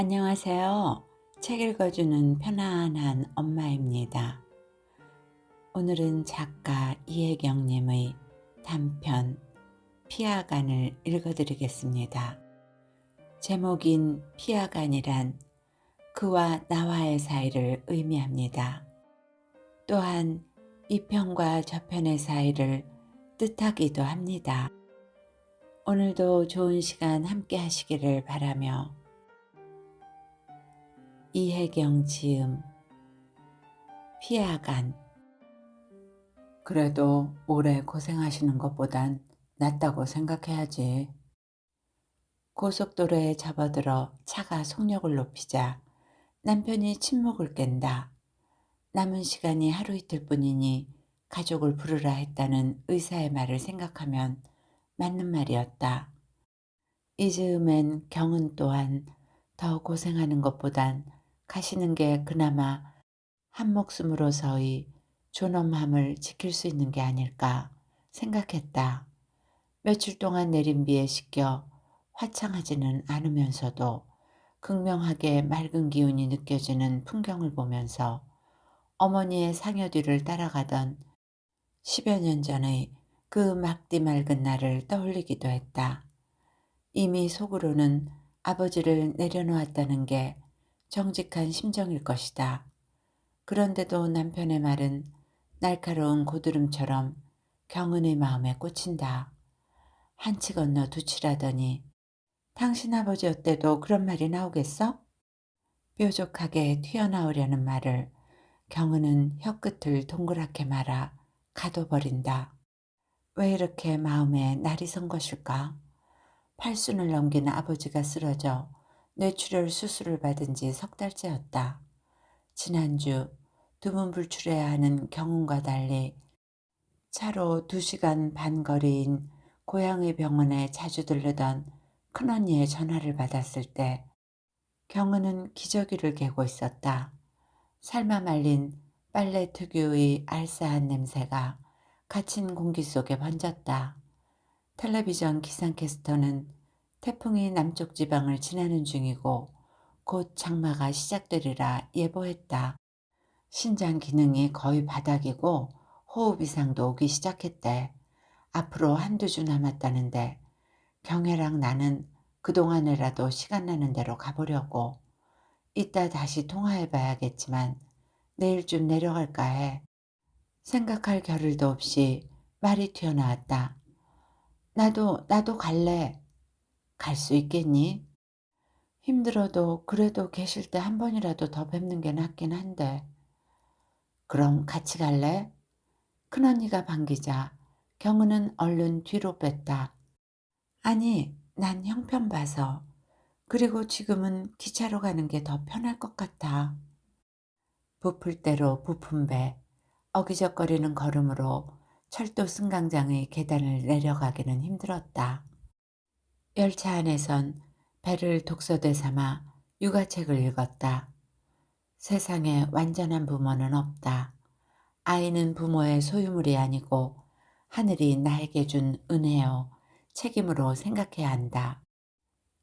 안녕하세요. 책 읽어주는 편안한 엄마입니다. 오늘은 작가 이혜경님의 단편 피아간을 읽어드리겠습니다. 제목인 피아간이란 그와 나와의 사이를 의미합니다. 또한 이 편과 저 편의 사이를 뜻하기도 합니다. 오늘도 좋은 시간 함께 하시기를 바라며 이혜경 지음 피아간. 그래도 오래 고생하시는 것보단 낫다고 생각해야지. 고속도로에 접어들어 차가 속력을 높이자 남편이 침묵을 깬다. 남은 시간이 하루 이틀 뿐이니 가족을 부르라 했다는 의사의 말을 생각하면 맞는 말이었다. 이 즈음엔 경은 또한 더 고생하는 것보단 가시는 게 그나마 한 목숨으로서의 존엄함을 지킬 수 있는 게 아닐까 생각했다. 며칠 동안 내린 비에 씻겨 화창하지는 않으면서도 극명하게 맑은 기운이 느껴지는 풍경을 보면서 어머니의 상여 뒤를 따라가던 10여 년 전의 그 막디 맑은 날을 떠올리기도 했다. 이미 속으로는 아버지를 내려놓았다는 게 정직한 심정일 것이다. 그런데도 남편의 말은 날카로운 고드름처럼 경은의 마음에 꽂힌다. 한치 건너 두치라더니 당신 아버지 어때도 그런 말이 나오겠어? 뾰족하게 튀어나오려는 말을 경은은 혀끝을 동그랗게 말아 가둬버린다. 왜 이렇게 마음에 날이 선 것일까? 팔순을 넘긴 아버지가 쓰러져 뇌출혈 수술을 받은 지 석 달째였다. 지난주 두문불출해야 하는 경운과 달리 차로 2시간 반 거리인 고향의 병원에 자주 들르던 큰언니의 전화를 받았을 때 경은은 기저귀를 개고 있었다. 삶아 말린 빨래 특유의 알싸한 냄새가 갇힌 공기 속에 번졌다. 텔레비전 기상캐스터는 태풍이 남쪽 지방을 지나는 중이고 곧 장마가 시작되리라 예보했다. 신장 기능이 거의 바닥이고 호흡 이상도 오기 시작했대. 앞으로 한두 주 남았다는데 경혜랑 나는 그동안에라도 시간 나는 대로 가보려고. 이따 다시 통화해봐야겠지만 내일쯤 내려갈까 해. 생각할 겨를도 없이 말이 튀어나왔다. 나도 갈래. 갈 수 있겠니? 힘들어도 그래도 계실 때 한 번이라도 더 뵙는 게 낫긴 한데. 그럼 같이 갈래? 큰언니가 반기자 경은은 얼른 뒤로 뺐다. 아니, 난 형편 봐서. 그리고 지금은 기차로 가는 게 더 편할 것 같아. 부풀 대로 부푼 배, 어기적거리는 걸음으로 철도 승강장의 계단을 내려가기는 힘들었다. 열차 안에선 배를 독서대 삼아 육아책을 읽었다. 세상에 완전한 부모는 없다. 아이는 부모의 소유물이 아니고 하늘이 나에게 준 은혜요, 책임으로 생각해야 한다.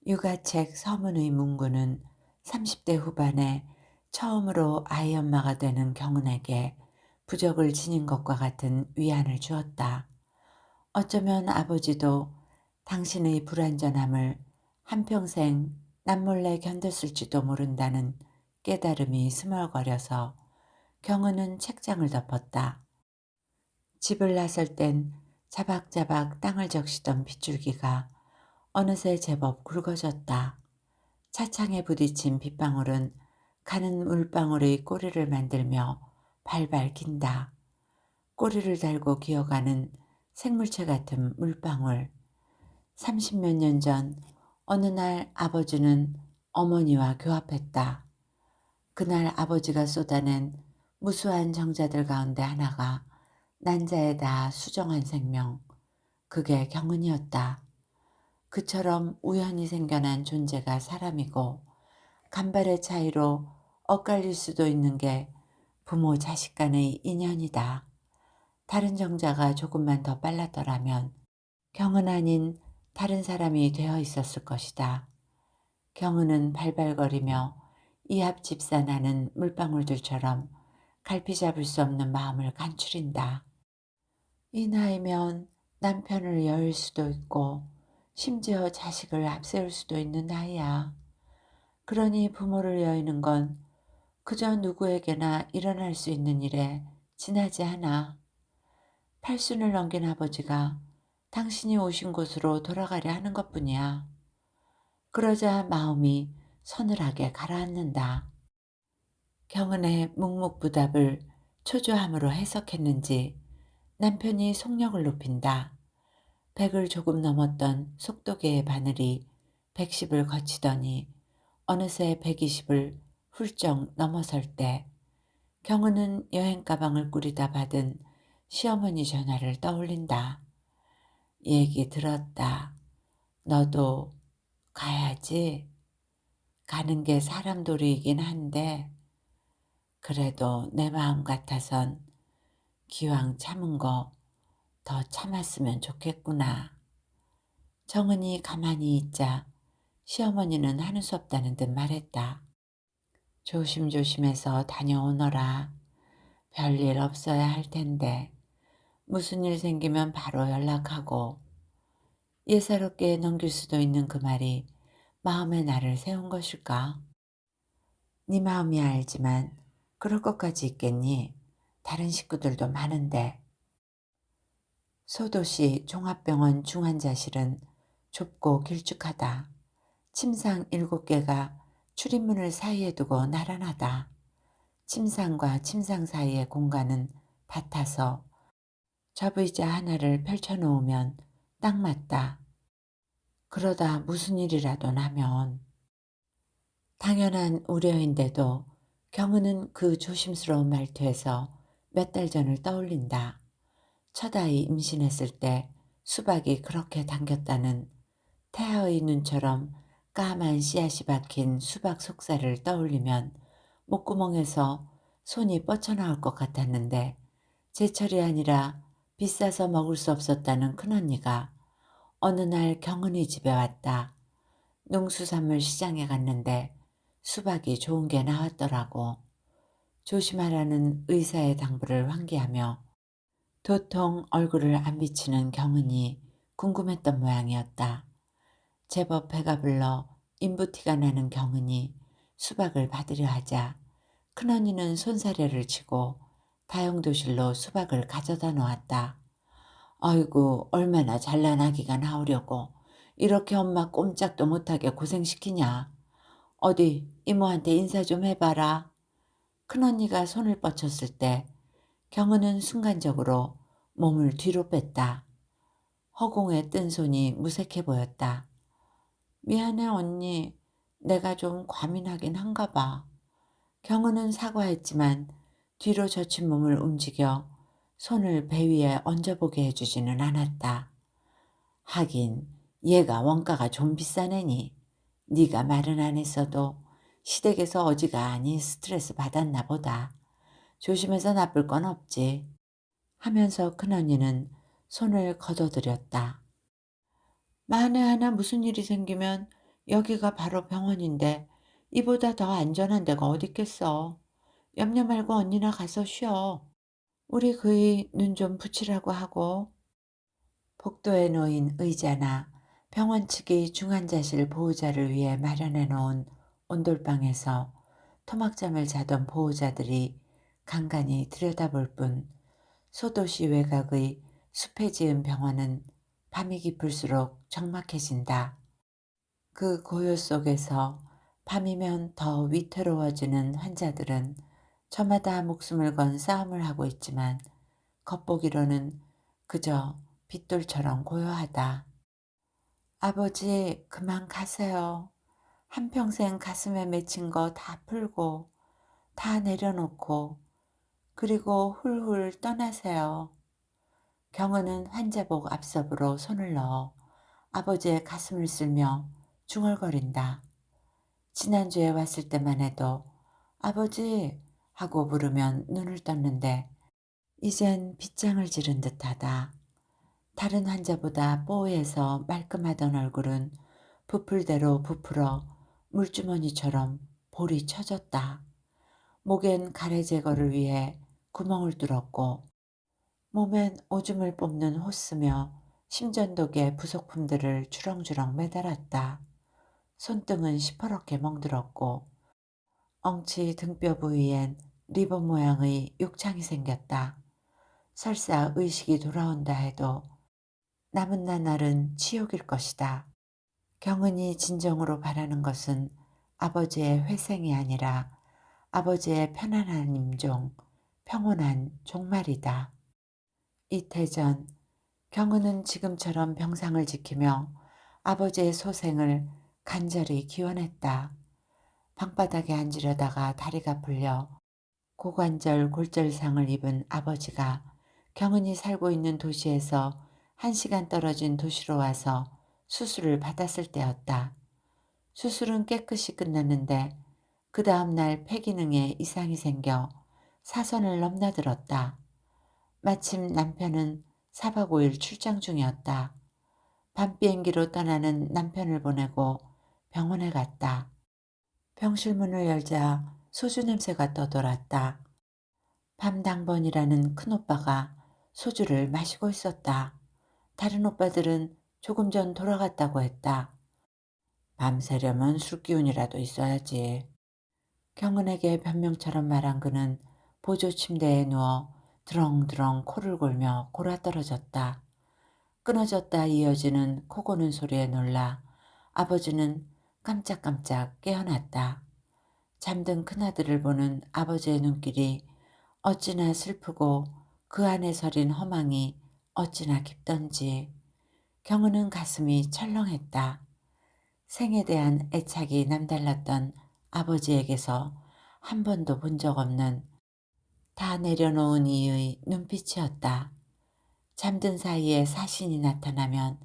육아책 서문의 문구는 30대 후반에 처음으로 아이 엄마가 되는 경은에게 부적을 지닌 것과 같은 위안을 주었다. 어쩌면 아버지도 당신의 불완전함을 한평생 남몰래 견뎠을지도 모른다는 깨달음이 스멀거려서 경은은 책장을 덮었다. 집을 나설 땐 자박자박 땅을 적시던 빗줄기가 어느새 제법 굵어졌다. 차창에 부딪힌 빗방울은 가는 물방울의 꼬리를 만들며 발발 긴다. 꼬리를 달고 기어가는 생물체 같은 물방울. 30몇 년 전 어느 날 아버지는 어머니와 교합했다. 그날 아버지가 쏟아낸 무수한 정자들 가운데 하나가 난자에다 수정한 생명, 그게 경은이었다. 그처럼 우연히 생겨난 존재가 사람이고 간발의 차이로 엇갈릴 수도 있는 게 부모 자식 간의 인연이다. 다른 정자가 조금만 더 빨랐더라면 경은 아닌 다른 사람이 되어 있었을 것이다. 경은은 발발거리며 이 앞 집사 나는 물방울들처럼 갈피 잡을 수 없는 마음을 간추린다. 이 나이면 남편을 여일 수도 있고 심지어 자식을 앞세울 수도 있는 나이야. 그러니 부모를 여의는 건 그저 누구에게나 일어날 수 있는 일에 지나지 않아. 팔순을 넘긴 아버지가 당신이 오신 곳으로 돌아가려 하는 것뿐이야. 그러자 마음이 서늘하게 가라앉는다. 경은의 묵묵부답을 초조함으로 해석했는지 남편이 속력을 높인다. 100을 조금 넘었던 속도계의 바늘이 110을 거치더니 어느새 120을 훌쩍 넘어설 때 경은은 여행 가방을 꾸리다 받은 시어머니 전화를 떠올린다. 얘기 들었다. 너도 가야지. 가는 게 사람 도리이긴 한데 그래도 내 마음 같아선 기왕 참은 거 더 참았으면 좋겠구나. 정은이 가만히 있자 시어머니는 하는 수 없다는 듯 말했다. 조심조심해서 다녀오너라. 별일 없어야 할 텐데 무슨 일 생기면 바로 연락하고. 예사롭게 넘길 수도 있는 그 말이 마음에 나를 세운 것일까? 네 마음이야 알지만 그럴 것까지 있겠니? 다른 식구들도 많은데. 소도시 종합병원 중환자실은 좁고 길쭉하다. 침상 7개가 출입문을 사이에 두고 나란하다. 침상과 침상 사이의 공간은 밭아서 접의자 하나를 펼쳐놓으면 딱 맞다. 그러다 무슨 일이라도 나면. 당연한 우려인데도 경은은 그 조심스러운 말투에서 몇 달 전을 떠올린다. 첫 아이 임신했을 때 수박이 그렇게 당겼다는 태아의 눈처럼 까만 씨앗이 박힌 수박 속살을 떠올리면 목구멍에서 손이 뻗쳐나올 것 같았는데 제철이 아니라 비싸서 먹을 수 없었다는 큰언니가 어느 날 경은이 집에 왔다. 농수산물 시장에 갔는데 수박이 좋은 게 나왔더라고. 조심하라는 의사의 당부를 환기하며 도통 얼굴을 안 비치는 경은이 궁금했던 모양이었다. 제법 배가 불러 인부티가 나는 경은이 수박을 받으려 하자 큰언니는 손사래를 치고 다용도실로 수박을 가져다 놓았다. 아이고 얼마나 잘난 아기가 나오려고 이렇게 엄마 꼼짝도 못하게 고생시키냐. 어디 이모한테 인사 좀 해봐라. 큰언니가 손을 뻗쳤을 때 경은은 순간적으로 몸을 뒤로 뺐다. 허공에 뜬 손이 무색해 보였다. 미안해 언니. 내가 좀 과민하긴 한가 봐. 경은은 사과했지만 뒤로 젖힌 몸을 움직여 손을 배 위에 얹어보게 해주지는 않았다. 하긴 얘가 원가가 좀 비싼 애니. 네가 말은 안 했어도 시댁에서 어지간히 스트레스 받았나 보다. 조심해서 나쁠 건 없지. 하면서 큰언니는 손을 걷어들였다. 만에 하나 무슨 일이 생기면 여기가 바로 병원인데 이보다 더 안전한 데가 어딨겠어. 염려 말고 언니나 가서 쉬어. 우리 그이 눈 좀 붙이라고 하고. 복도에 놓인 의자나 병원 측의 중환자실 보호자를 위해 마련해 놓은 온돌방에서 토막잠을 자던 보호자들이 간간히 들여다볼 뿐 소도시 외곽의 숲에 지은 병원은 밤이 깊을수록 적막해진다. 그 고요 속에서 밤이면 더 위태로워지는 환자들은 저마다 목숨을 건 싸움을 하고 있지만 겉보기로는 그저 빗돌처럼 고요하다. 아버지 그만 가세요. 한평생 가슴에 맺힌 거 다 풀고 다 내려놓고 그리고 훌훌 떠나세요. 경은은 환자복 앞섭으로 손을 넣어 아버지의 가슴을 쓸며 중얼거린다. 지난주에 왔을 때만 해도 아버지 하고 부르면 눈을 떴는데 이젠 빗장을 지른 듯하다. 다른 환자보다 뽀해서 말끔하던 얼굴은 부풀대로 부풀어 물주머니처럼 볼이 쳐졌다. 목엔 가래 제거를 위해 구멍을 뚫었고 몸엔 오줌을 뽑는 호스며 심전독의 부속품들을 주렁주렁 매달았다. 손등은 시퍼렇게 멍들었고 엉치 등뼈 부위엔 리본 모양의 육창이 생겼다. 설사 의식이 돌아온다 해도 남은 나날은 치욕일 것이다. 경은이 진정으로 바라는 것은 아버지의 회생이 아니라 아버지의 편안한 임종, 평온한 종말이다. 이태 전 경은은 지금처럼 병상을 지키며 아버지의 소생을 간절히 기원했다. 방바닥에 앉으려다가 다리가 풀려 고관절 골절상을 입은 아버지가 경은이 살고 있는 도시에서 1시간 떨어진 도시로 와서 수술을 받았을 때였다. 수술은 깨끗이 끝났는데 그 다음 날 폐기능에 이상이 생겨 사선을 넘나들었다. 마침 남편은 4박 5일 출장 중이었다. 밤 비행기로 떠나는 남편을 보내고 병원에 갔다. 병실 문을 열자 소주 냄새가 떠돌았다. 밤당번이라는 큰오빠가 소주를 마시고 있었다. 다른 오빠들은 조금 전 돌아갔다고 했다. 밤새려면 술기운이라도 있어야지. 경은에게 변명처럼 말한 그는 보조 침대에 누워 드렁드렁 코를 골며 골아떨어졌다. 끊어졌다 이어지는 코 고는 소리에 놀라 아버지는 깜짝깜짝 깨어났다. 잠든 큰아들을 보는 아버지의 눈길이 어찌나 슬프고 그 안에 서린 허망이 어찌나 깊던지 경은은 가슴이 철렁했다. 생에 대한 애착이 남달랐던 아버지에게서 한 번도 본 적 없는 다 내려놓은 이의 눈빛이었다. 잠든 사이에 사신이 나타나면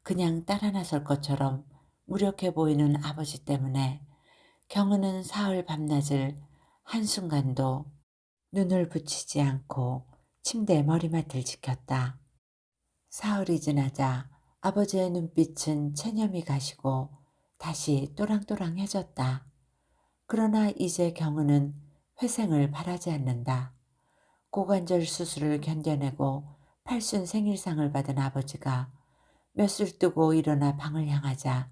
그냥 따라 나설 것처럼 무력해 보이는 아버지 때문에 경은은 사흘 밤낮을 한순간도 눈을 붙이지 않고 침대 머리맡을 지켰다. 사흘이 지나자 아버지의 눈빛은 체념이 가시고 다시 또랑또랑해졌다. 그러나 이제 경은은 회생을 바라지 않는다. 고관절 수술을 견뎌내고 팔순 생일상을 받은 아버지가 몇술 뜨고 일어나 방을 향하자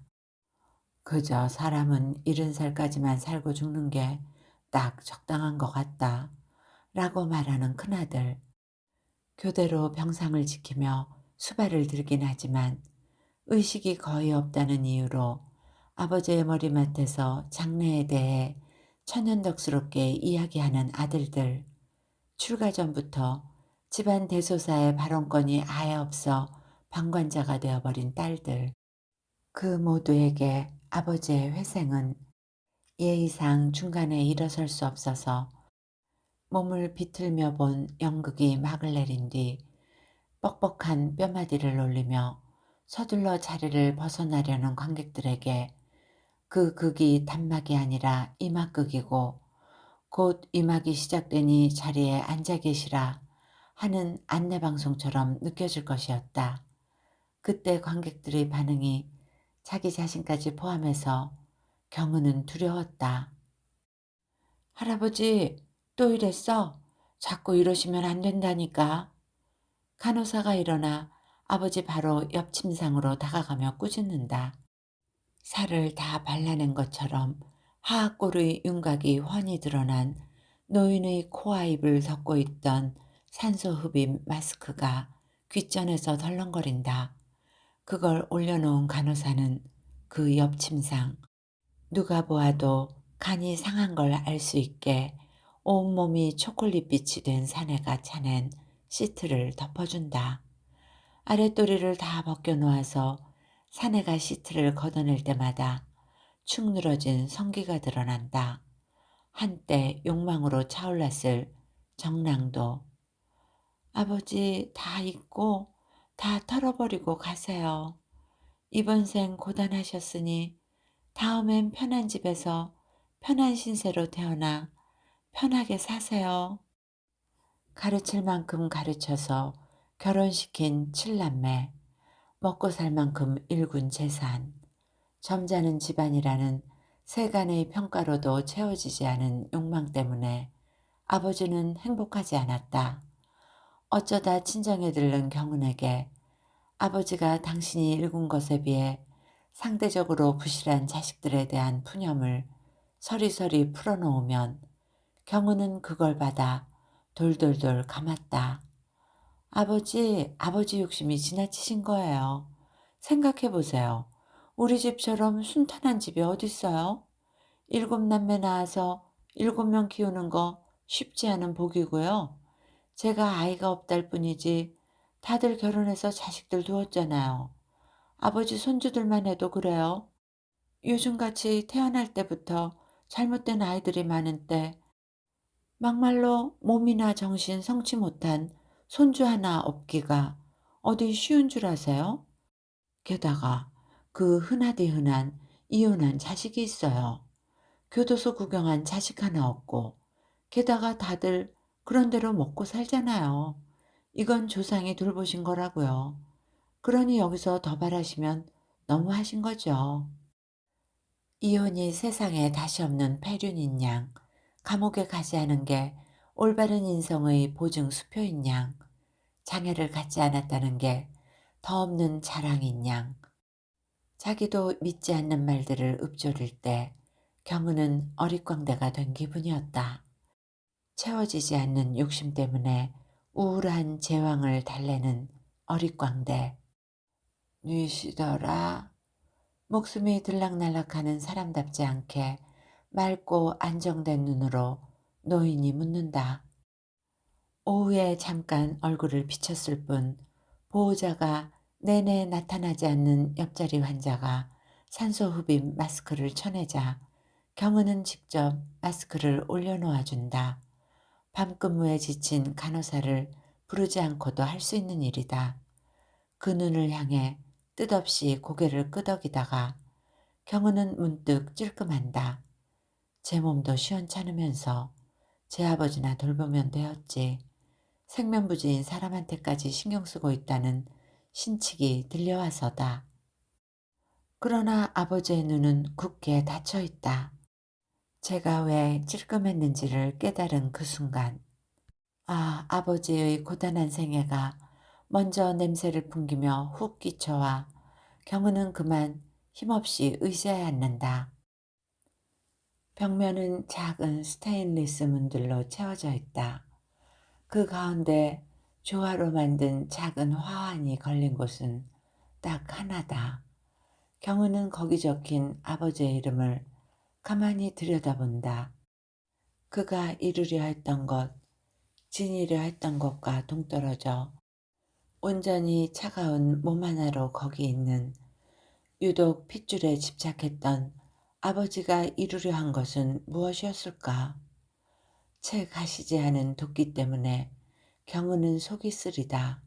그저 사람은 70살까지만 살고 죽는 게 딱 적당한 것 같다. 라고 말하는 큰아들. 교대로 병상을 지키며 수발을 들긴 하지만 의식이 거의 없다는 이유로 아버지의 머리맡에서 장래에 대해 천연덕스럽게 이야기하는 아들들. 출가 전부터 집안 대소사의 발언권이 아예 없어 방관자가 되어버린 딸들. 그 모두에게 아버지의 회생은 예의상 중간에 일어설 수 없어서 몸을 비틀며 본 연극이 막을 내린 뒤 뻑뻑한 뼈마디를 놀리며 서둘러 자리를 벗어나려는 관객들에게 그 극이 단막이 아니라 이막극이고 곧 이막이 시작되니 자리에 앉아 계시라 하는 안내방송처럼 느껴질 것이었다. 그때 관객들의 반응이 자기 자신까지 포함해서 경은은 두려웠다. 할아버지, 또 이랬어? 자꾸 이러시면 안 된다니까. 간호사가 일어나 아버지 바로 옆 침상으로 다가가며 꾸짖는다. 살을 다 발라낸 것처럼 하악골의 윤곽이 훤히 드러난 노인의 코와 입을 덮고 있던 산소 흡입 마스크가 귓전에서 덜렁거린다. 그걸 올려놓은 간호사는 그 옆 침상, 누가 보아도 간이 상한 걸 알 수 있게 온몸이 초콜릿빛이 된 사내가 차낸 시트를 덮어준다. 아랫도리를 다 벗겨놓아서 사내가 시트를 걷어낼 때마다 축 늘어진 성기가 드러난다. 한때 욕망으로 차올랐을 정랑도. 아버지 다 잊고 다 털어버리고 가세요. 이번 생 고단하셨으니 다음엔 편한 집에서 편한 신세로 태어나 편하게 사세요. 가르칠 만큼 가르쳐서 결혼시킨 칠남매, 먹고 살 만큼 일군 재산, 점잖은 집안이라는 세간의 평가로도 채워지지 않은 욕망 때문에 아버지는 행복하지 않았다. 어쩌다 친정에 들른 경은에게 아버지가 당신이 일군 것에 비해 상대적으로 부실한 자식들에 대한 푸념을 서리서리 풀어놓으면 경은은 그걸 받아 돌돌돌 감았다. 아버지 욕심이 지나치신 거예요. 생각해 보세요. 우리 집처럼 순탄한 집이 어딨어요? 일곱 남매 낳아서 일곱 명 키우는 거 쉽지 않은 복이고요. 제가 아이가 없달 뿐이지 다들 결혼해서 자식들 두었잖아요. 아버지 손주들만 해도 그래요. 요즘같이 태어날 때부터 잘못된 아이들이 많은 때 막말로 몸이나 정신 성치 못한 손주 하나 없기가 어디 쉬운 줄 아세요? 게다가 그 흔하디 흔한 이혼한 자식이 있어요. 교도소 구경한 자식 하나 없고 게다가 다들 그런 대로 먹고 살잖아요. 이건 조상이 돌보신 거라고요. 그러니 여기서 더 바라시면 너무하신 거죠. 이혼이 세상에 다시 없는 폐륜인 양, 감옥에 가지 않은 게 올바른 인성의 보증 수표인 양, 장애를 갖지 않았다는 게 더 없는 자랑인 양, 자기도 믿지 않는 말들을 읊조릴 때 경은은 어릿광대가 된 기분이었다. 채워지지 않는 욕심 때문에 우울한 제왕을 달래는 어릿광대. 뉘시더라. 목숨이 들락날락하는 사람답지 않게 맑고 안정된 눈으로 노인이 묻는다. 오후에 잠깐 얼굴을 비쳤을 뿐 보호자가 내내 나타나지 않는 옆자리 환자가 산소 흡입 마스크를 쳐내자 경은은 직접 마스크를 올려놓아 준다. 밤근무에 지친 간호사를 부르지 않고도 할 수 있는 일이다. 그 눈을 향해 뜻없이 고개를 끄덕이다가 경은은 문득 찔끔한다. 제 몸도 시원찮으면서 제 아버지나 돌보면 되었지. 생면부지인 사람한테까지 신경 쓰고 있다는 신칙이 들려와서다. 그러나 아버지의 눈은 굳게 닫혀 있다. 제가 왜 찔끔했는지를 깨달은 그 순간, 아버지의 고단한 생애가 먼저 냄새를 풍기며 훅 끼쳐와 경은은 그만 힘없이 의자에 앉는다. 벽면은 작은 스테인리스 문들로 채워져 있다. 그 가운데 조화로 만든 작은 화환이 걸린 곳은 딱 하나다. 경은은 거기 적힌 아버지의 이름을 가만히 들여다본다. 그가 이루려 했던 것, 지니려 했던 것과 동떨어져 온전히 차가운 몸 하나로 거기 있는 유독 핏줄에 집착했던 아버지가 이루려 한 것은 무엇이었을까? 채 가시지 않은 도끼 때문에 경은은 속이 쓰리다.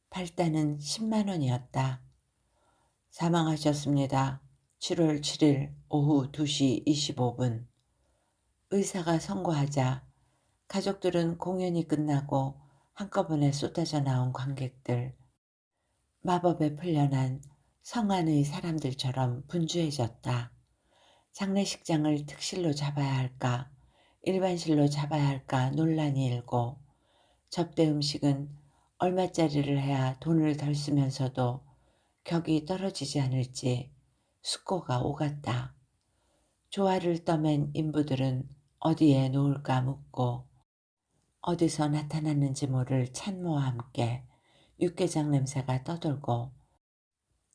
발단은 10만 원이었다. 사망하셨습니다. 7월 7일 오후 2시 25분. 의사가 선고하자 가족들은 공연이 끝나고 한꺼번에 쏟아져 나온 관객들, 마법에 풀려난 성안의 사람들처럼 분주해졌다. 장례식장을 특실로 잡아야 할까, 일반실로 잡아야 할까 논란이 일고, 접대 음식은 얼마짜리를 해야 돈을 덜 쓰면서도 격이 떨어지지 않을지 숙고가 오갔다. 조화를 떠맨 인부들은 어디에 놓을까 묻고 어디서 나타났는지 모를 찬모와 함께 육개장 냄새가 떠돌고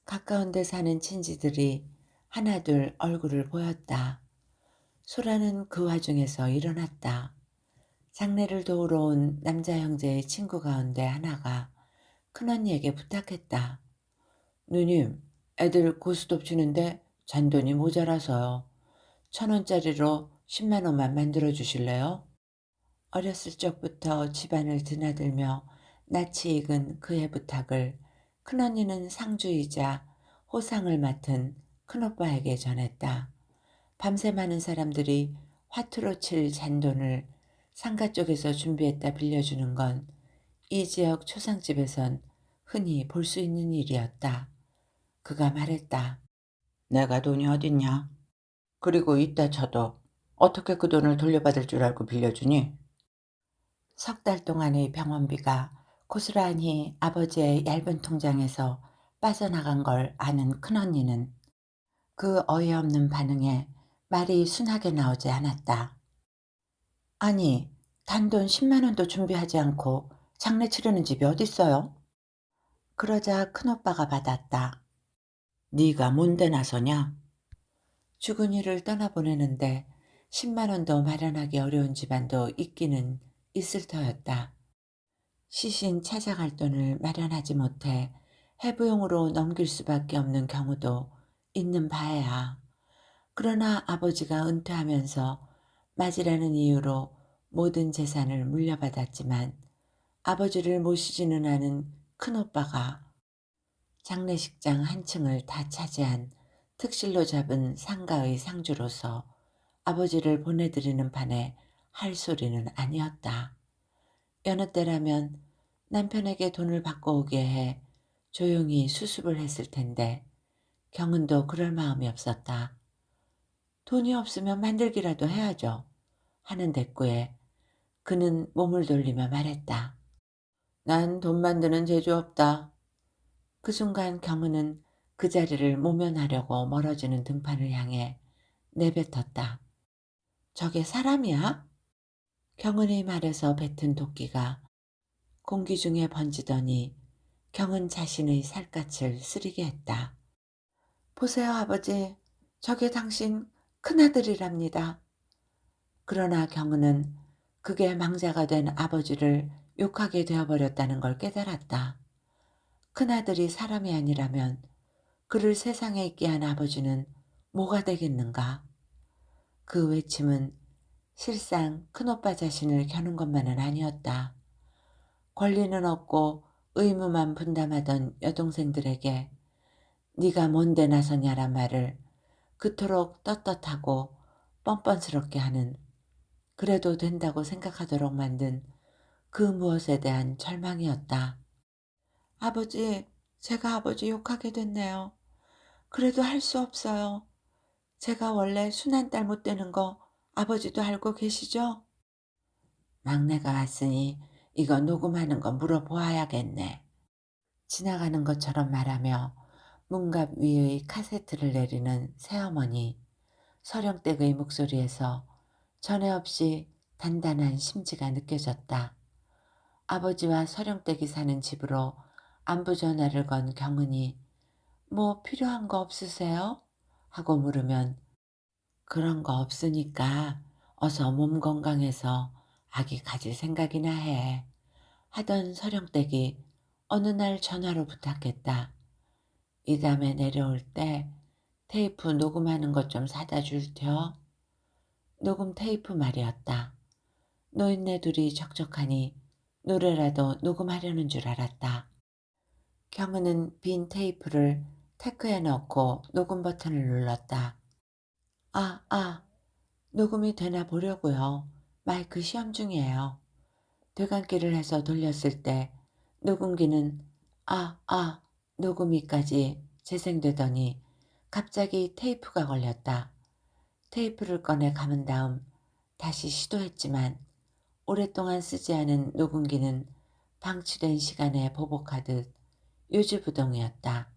가까운 데 사는 친지들이 하나둘 얼굴을 보였다. 소라는 그 와중에서 일어났다. 장례를 도우러 온 남자 형제의 친구 가운데 하나가 큰언니에게 부탁했다. 누님, 애들 고스톱 치는데 잔돈이 모자라서요. 1,000원짜리로 10만 원만 만들어 주실래요? 어렸을 적부터 집안을 드나들며 낯이 익은 그의 부탁을 큰언니는 상주이자 호상을 맡은 큰오빠에게 전했다. 밤새 많은 사람들이 화투로 칠 잔돈을 상가 쪽에서 준비했다 빌려주는 건 이 지역 초상집에선 흔히 볼 수 있는 일이었다. 그가 말했다. 내가 돈이 어딨냐? 그리고 이따 쳐도 어떻게 그 돈을 돌려받을 줄 알고 빌려주니? 석 달 동안의 병원비가 고스란히 아버지의 얇은 통장에서 빠져나간 걸 아는 큰언니는 그 어이없는 반응에 말이 순하게 나오지 않았다. 아니, 단돈 10만 원도 준비하지 않고 장례 치르는 집이 어딨어요? 그러자 큰오빠가 받았다. 네가 뭔데 나서냐? 죽은 이를 떠나보내는데 10만 원도 마련하기 어려운 집안도 있기는 있을 터였다. 시신 찾아갈 돈을 마련하지 못해 해부용으로 넘길 수밖에 없는 경우도 있는 바야. 그러나 아버지가 은퇴하면서 맞이라는 이유로 모든 재산을 물려받았지만 아버지를 모시지는 않은 큰오빠가 장례식장 한 층을 다 차지한 특실로 잡은 상가의 상주로서 아버지를 보내드리는 판에 할 소리는 아니었다. 여느 때라면 남편에게 돈을 받고 오게 해 조용히 수습을 했을 텐데 경은도 그럴 마음이 없었다. 돈이 없으면 만들기라도 해야죠. 하는 대꾸에 그는 몸을 돌리며 말했다. 난 돈 만드는 재주 없다. 그 순간 경은은 그 자리를 모면하려고 멀어지는 등판을 향해 내뱉었다. 저게 사람이야? 경은의 말에서 뱉은 도끼가 공기 중에 번지더니 경은 자신의 살갗을 쓰리게 했다. 보세요, 아버지. 저게 당신 큰아들이랍니다. 그러나 경은은 그게 망자가 된 아버지를 욕하게 되어버렸다는 걸 깨달았다. 큰아들이 사람이 아니라면 그를 세상에 있게 한 아버지는 뭐가 되겠는가? 그 외침은 실상 큰오빠 자신을 겨눈 것만은 아니었다. 권리는 없고 의무만 분담하던 여동생들에게 네가 뭔데 나서냐란 말을 그토록 떳떳하고 뻔뻔스럽게 하는, 그래도 된다고 생각하도록 만든 그 무엇에 대한 절망이었다. 아버지, 제가 아버지 욕하게 됐네요. 그래도 할 수 없어요. 제가 원래 순한 딸 못 되는 거 아버지도 알고 계시죠? 막내가 왔으니 이거 녹음하는 거 물어보아야겠네. 지나가는 것처럼 말하며 문갑 위의 카세트를 내리는 새어머니, 서령댁의 목소리에서 전에 없이 단단한 심지가 느껴졌다. 아버지와 서령댁이 사는 집으로 안부 전화를 건 경은이 뭐 필요한 거 없으세요? 하고 물으면 그런 거 없으니까 어서 몸 건강해서 아기 가질 생각이나 해. 하던 서령댁이 어느 날 전화로 부탁했다. 이 다음에 내려올 때 테이프 녹음하는 것 좀 사다 줄 텨. 녹음 테이프 말이었다. 노인네 둘이 적적하니 노래라도 녹음하려는 줄 알았다. 경은은 빈 테이프를 테크에 넣고 녹음 버튼을 눌렀다. 녹음이 되나 보려고요. 마이크 시험 중이에요. 되감기를 해서 돌렸을 때 녹음기는 녹음이까지 재생되더니 갑자기 테이프가 걸렸다. 테이프를 꺼내 감은 다음 다시 시도했지만 오랫동안 쓰지 않은 녹음기는 방치된 시간에 보복하듯 요지부동이었다.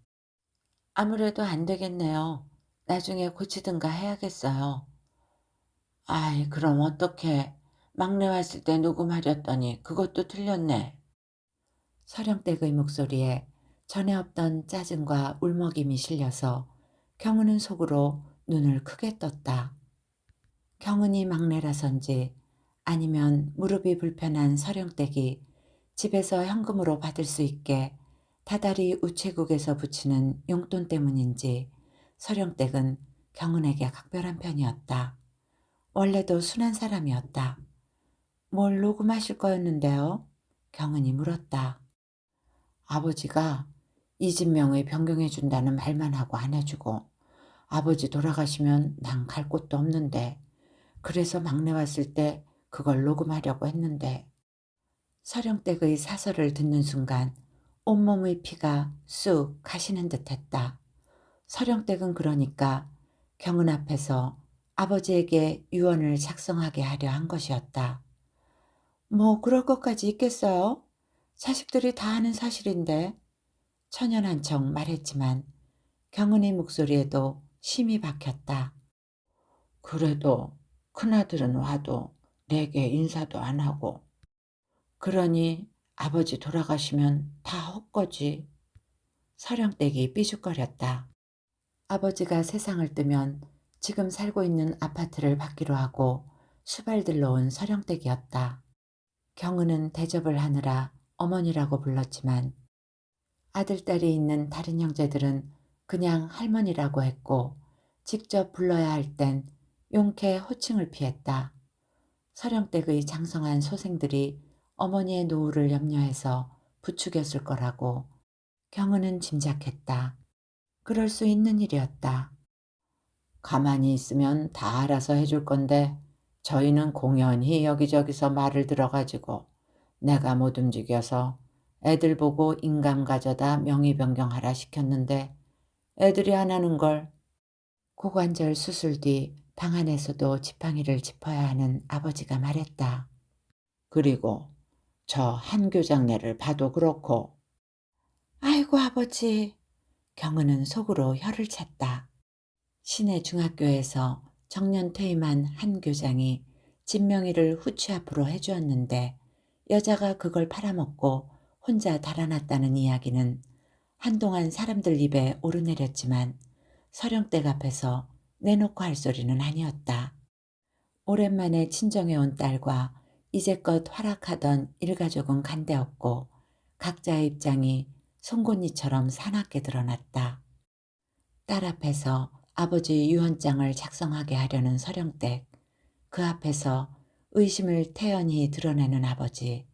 아무래도 안 되겠네요. 나중에 고치든가 해야겠어요. 아이, 그럼 어떡해. 막내 왔을 때 녹음하렸더니 그것도 틀렸네. 서령댁의 목소리에 전에 없던 짜증과 울먹임이 실려서 경은은 속으로 눈을 크게 떴다. 경은이 막내라선지 아니면 무릎이 불편한 서령댁이 집에서 현금으로 받을 수 있게 다달이 우체국에서 붙이는 용돈 때문인지 서령댁은 경은에게 각별한 편이었다. 원래도 순한 사람이었다. 뭘 녹음하실 거였는데요? 경은이 물었다. 아버지가 이 집 명의 변경해 준다는 말만 하고 안 해주고 아버지 돌아가시면 난 갈 곳도 없는데 그래서 막내 왔을 때 그걸 녹음하려고 했는데. 서령댁의 사설을 듣는 순간 온몸의 피가 쑥 가시는 듯 했다. 서령댁은 그러니까 경은 앞에서 아버지에게 유언을 작성하게 하려 한 것이었다. 뭐 그럴 것까지 있겠어요? 자식들이 다 아는 사실인데. 천연한 척 말했지만 경은의 목소리에도 심이 박혔다. 그래도 큰아들은 와도 내게 인사도 안 하고. 그러니 아버지 돌아가시면 다 헛거지. 서령댁이 삐죽거렸다. 아버지가 세상을 뜨면 지금 살고 있는 아파트를 받기로 하고 수발들러 온 서령댁이었다. 경은은 대접을 하느라 어머니라고 불렀지만 아들, 딸이 있는 다른 형제들은 그냥 할머니라고 했고 직접 불러야 할 땐 용케 호칭을 피했다. 서령댁의 장성한 소생들이 어머니의 노후를 염려해서 부추겼을 거라고 경은은 짐작했다. 그럴 수 있는 일이었다. 가만히 있으면 다 알아서 해줄 건데 저희는 공연히 여기저기서 말을 들어가지고 내가 못 움직여서 애들 보고 인감 가져다 명의 변경하라 시켰는데 애들이 안 하는 걸. 고관절 수술 뒤 방 안에서도 지팡이를 짚어야 하는 아버지가 말했다. 그리고 저 한 교장네를 봐도 그렇고. 아이고 아버지. 경은은 속으로 혀를 찼다. 시내 중학교에서 정년 퇴임한 한 교장이 집 명의를 후취 앞으로 해주었는데 여자가 그걸 팔아먹고 혼자 달아났다는 이야기는 한동안 사람들 입에 오르내렸지만 서령댁 앞에서 내놓고 할 소리는 아니었다. 오랜만에 친정에 온 딸과 이제껏 활약하던 일가족은 간데없고 각자의 입장이 송곳니처럼 사납게 드러났다. 딸 앞에서 아버지 유언장을 작성하게 하려는 서령댁, 그 앞에서 의심을 태연히 드러내는 아버지,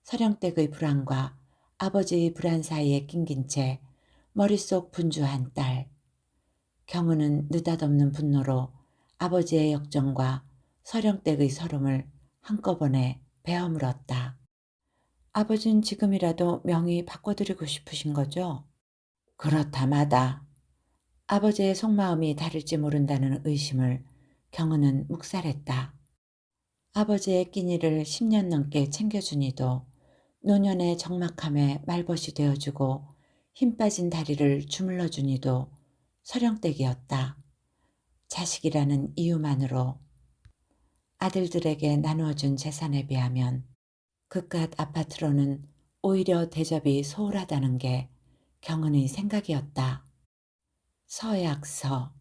서령댁의 불안과 아버지의 불안 사이에 낑긴 채 머릿속 분주한 딸. 경은은 느닷없는 분노로 아버지의 역정과 서령댁의 서름을 한꺼번에 베어물었다. 아버진 지금이라도 명의 바꿔드리고 싶으신 거죠? 그렇다마다 아버지의 속마음이 다를지 모른다는 의심을 경은은 묵살했다. 아버지의 끼니를 10년 넘게 챙겨주니도 노년의 적막함에 말벗이 되어주고 힘 빠진 다리를 주물러주니도 서령댁이었다. 자식이라는 이유만으로 아들들에게 나누어준 재산에 비하면 그깟 아파트로는 오히려 대접이 소홀하다는 게 경은의 생각이었다. 서약서라고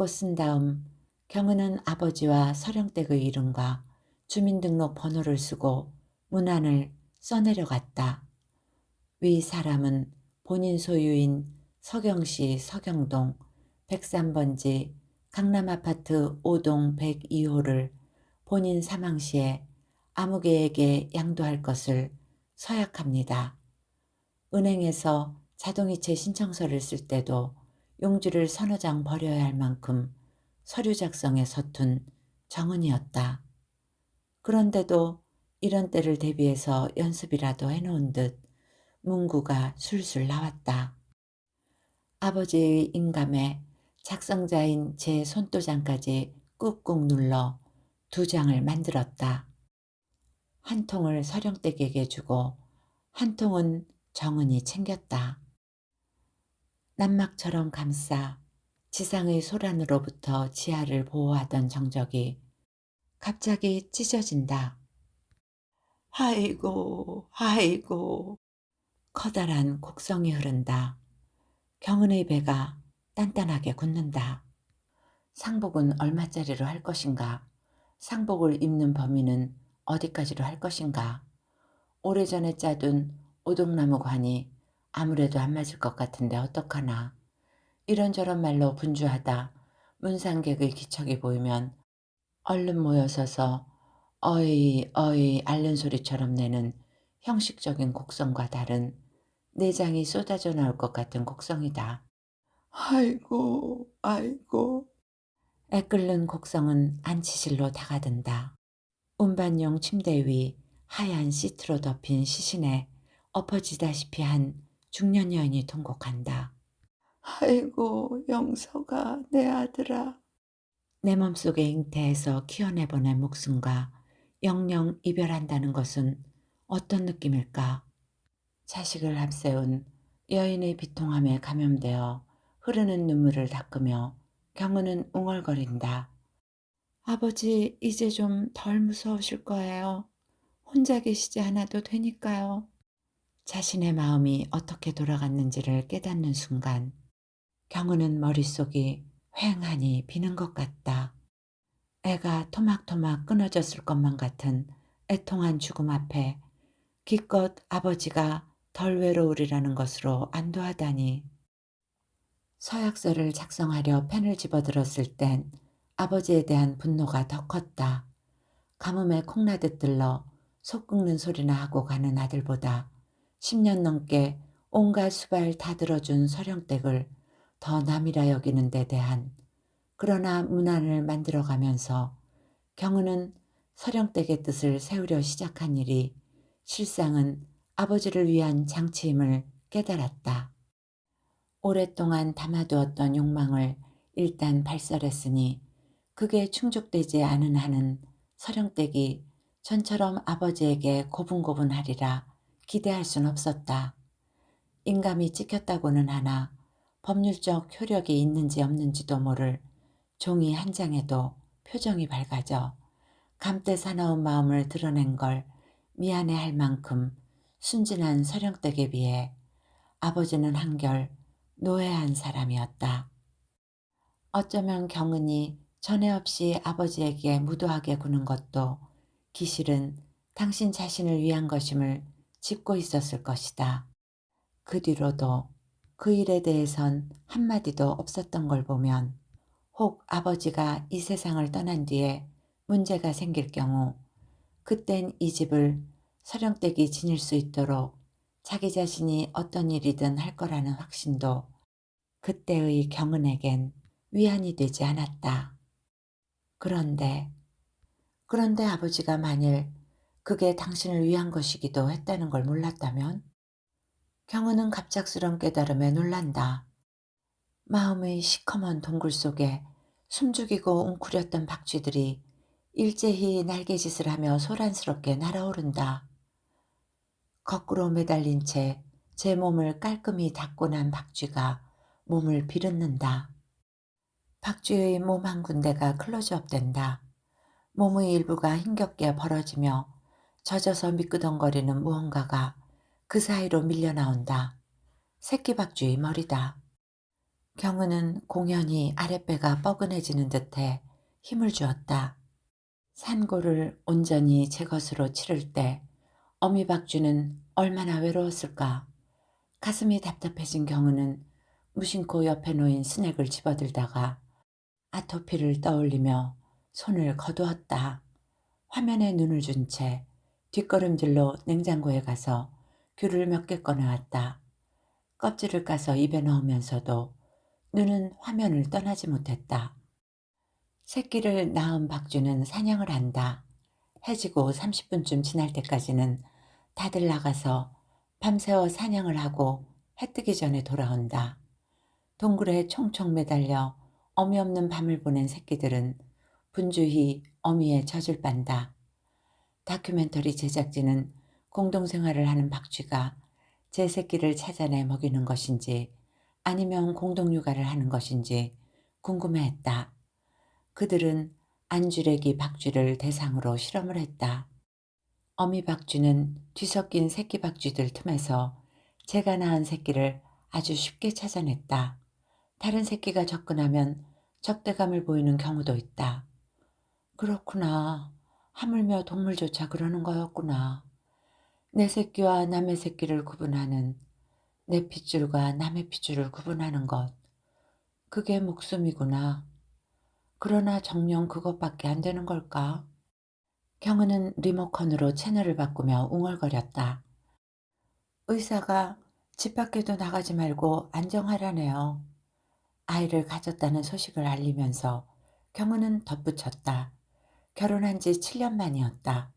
쓴 다음 경은은 아버지와 서령댁의 이름과 주민등록 번호를 쓰고 문안을 써내려갔다. 위 사람은 본인 소유인 서경시 서경동 103번지 강남아파트 5동 102호를 본인 사망 시에 아무개에게 양도할 것을 서약합니다. 은행에서 자동이체 신청서를 쓸 때도 용지를 서너 장 버려야 할 만큼 서류 작성에 서툰 정은이었다. 그런데도 이런 때를 대비해서 연습이라도 해놓은 듯 문구가 술술 나왔다. 아버지의 인감에 작성자인 제 손도장까지 꾹꾹 눌러 2장을 만들었다. 한 통을 서령댁에게 주고 한 통은 정은이 챙겼다. 난막처럼 감싸 지상의 소란으로부터 지하를 보호하던 정적이 갑자기 찢어진다. 아이고, 아이고. 커다란 곡성이 흐른다. 경은의 배가 단단하게 굳는다. 상복은 얼마짜리로 할 것인가? 상복을 입는 범위는 어디까지로 할 것인가? 오래전에 짜둔 오동나무 관이 아무래도 안 맞을 것 같은데 어떡하나. 이런저런 말로 분주하다 문상객의 기척이 보이면 얼른 모여서서 어이 어이 앓는 소리처럼 내는 형식적인 곡성과 다른 내장이 쏟아져 나올 것 같은 곡성이다. 아이고 아이고. 애끓는 곡성은 안치실로 다가든다. 운반용 침대 위 하얀 시트로 덮인 시신에 엎어지다시피 한 중년 여인이 통곡한다. 아이고 영서가 내 아들아. 내 몸속에 잉태해서 키워내보낸 목숨과 영영 이별한다는 것은 어떤 느낌일까? 자식을 앞세운 여인의 비통함에 감염되어 흐르는 눈물을 닦으며 경은은 웅얼거린다. 아버지, 이제 좀 덜 무서우실 거예요. 혼자 계시지 않아도 되니까요. 자신의 마음이 어떻게 돌아갔는지를 깨닫는 순간 경은은 머릿속이 휑하니 비는 것 같다. 애가 토막토막 끊어졌을 것만 같은 애통한 죽음 앞에 기껏 아버지가 덜 외로우리라는 것으로 안도하다니. 서약서를 작성하려 펜을 집어들었을 땐 아버지에 대한 분노가 더 컸다. 가뭄에 콩나듯 들러 속 끓는 소리나 하고 가는 아들보다 10년 넘게 온갖 수발 다 들어준 서령댁을 더 남이라 여기는 데 대한 그러나 문안을 만들어가면서 경은은 서령댁의 뜻을 세우려 시작한 일이 실상은 아버지를 위한 장치임을 깨달았다. 오랫동안 담아두었던 욕망을 일단 발설했으니 그게 충족되지 않은 한은 서령댁이 전처럼 아버지에게 고분고분하리라 기대할 순 없었다. 인감이 찍혔다고는 하나 법률적 효력이 있는지 없는지도 모를 종이 한 장에도 표정이 밝아져 감때 사나운 마음을 드러낸 걸 미안해할 만큼 순진한 서령댁에 비해 아버지는 한결 노회한 사람이었다. 어쩌면 경은이 전에 없이 아버지에게 무도하게 구는 것도 기실은 당신 자신을 위한 것임을 짚고 있었을 것이다. 그 뒤로도 그 일에 대해선 한마디도 없었던 걸 보면 혹 아버지가 이 세상을 떠난 뒤에 문제가 생길 경우 그땐 이 집을 서령댁이 지닐 수 있도록 자기 자신이 어떤 일이든 할 거라는 확신도 그때의 경은에겐 위안이 되지 않았다. 그런데 아버지가 만일 그게 당신을 위한 것이기도 했다는 걸 몰랐다면? 경은은 갑작스런 깨달음에 놀란다. 마음의 시커먼 동굴 속에 숨죽이고 웅크렸던 박쥐들이 일제히 날개짓을 하며 소란스럽게 날아오른다. 거꾸로 매달린 채 제 몸을 깔끔히 닦고 난 박쥐가 몸을 비른는다. 박쥐의 몸 한 군데가 클로즈업 된다. 몸의 일부가 힘겹게 벌어지며 젖어서 미끄덩거리는 무언가가 그 사이로 밀려 나온다. 새끼 박쥐의 머리다. 경은은 공연히 아랫배가 뻐근해지는 듯해 힘을 주었다. 산고를 온전히 제 것으로 치를 때 어미 박쥐는 얼마나 외로웠을까. 가슴이 답답해진 경은은 무심코 옆에 놓인 스낵을 집어들다가 아토피를 떠올리며 손을 거두었다. 화면에 눈을 준 채 뒷걸음질로 냉장고에 가서 귤을 몇 개 꺼내왔다. 껍질을 까서 입에 넣으면서도 눈은 화면을 떠나지 못했다. 새끼를 낳은 박쥐는 사냥을 한다. 해지고 30분쯤 지날 때까지는 다들 나가서 밤새워 사냥을 하고 해 뜨기 전에 돌아온다. 동굴에 총총 매달려 어미 없는 밤을 보낸 새끼들은 분주히 어미의 젖을 빤다. 다큐멘터리 제작진은 공동생활을 하는 박쥐가 제 새끼를 찾아내 먹이는 것인지 아니면 공동육아를 하는 것인지 궁금해했다. 그들은 안주래기 박쥐를 대상으로 실험을 했다. 어미 박쥐는 뒤섞인 새끼 박쥐들 틈에서 제가 낳은 새끼를 아주 쉽게 찾아냈다. 다른 새끼가 접근하면 적대감을 보이는 경우도 있다. 그렇구나. 하물며 동물조차 그러는 거였구나. 내 새끼와 남의 새끼를 구분하는, 내 핏줄과 남의 핏줄을 구분하는 것. 그게 목숨이구나. 그러나 정녕 그것밖에 안 되는 걸까? 경은은 리모컨으로 채널을 바꾸며 웅얼거렸다. 의사가 집 밖에도 나가지 말고 안정하라네요. 아이를 가졌다는 소식을 알리면서 경은은 덧붙였다. 결혼한 지 7년 만이었다.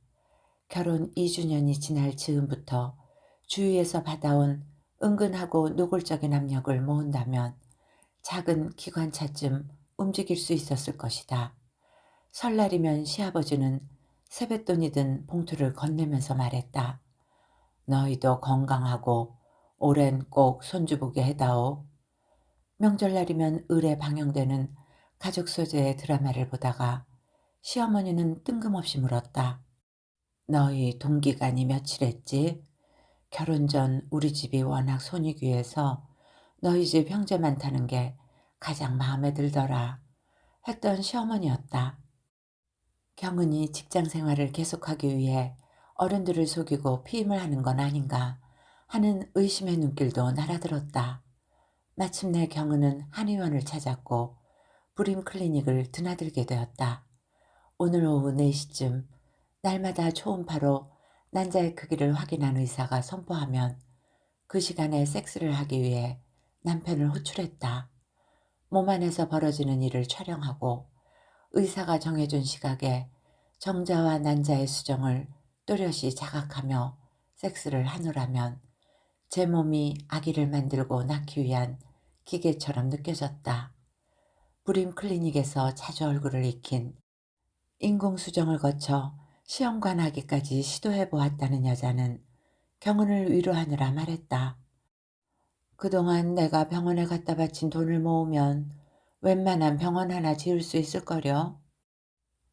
결혼 2주년이 지날 즈음부터 주위에서 받아온 은근하고 노골적인 압력을 모은다면 작은 기관차쯤 움직일 수 있었을 것이다. 설날이면 시아버지는 세뱃돈이 든 봉투를 건네면서 말했다. 너희도 건강하고 올해는 꼭 손주 보게 해다오. 명절날이면 을에 방영되는 가족 소재의 드라마를 보다가 시어머니는 뜬금없이 물었다. 너희 동기간이 며칠 했지? 결혼 전 우리 집이 워낙 손이 귀해서 너희 집 형제 많다는 게 가장 마음에 들더라. 했던 시어머니였다. 경은이 직장 생활을 계속하기 위해 어른들을 속이고 피임을 하는 건 아닌가 하는 의심의 눈길도 날아들었다. 마침내 경은은 한의원을 찾았고 불임 클리닉을 드나들게 되었다. 오늘 오후 4시쯤 날마다 초음파로 난자의 크기를 확인한 의사가 선포하면 그 시간에 섹스를 하기 위해 남편을 호출했다. 몸 안에서 벌어지는 일을 촬영하고 의사가 정해준 시각에 정자와 난자의 수정을 또렷이 자각하며 섹스를 하노라면 제 몸이 아기를 만들고 낳기 위한 기계처럼 느껴졌다. 불임 클리닉에서 자주 얼굴을 익힌 인공수정을 거쳐 시험관하기까지 시도해 보았다는 여자는 경은을 위로하느라 말했다. 그동안 내가 병원에 갖다 바친 돈을 모으면 웬만한 병원 하나 지을 수 있을거려.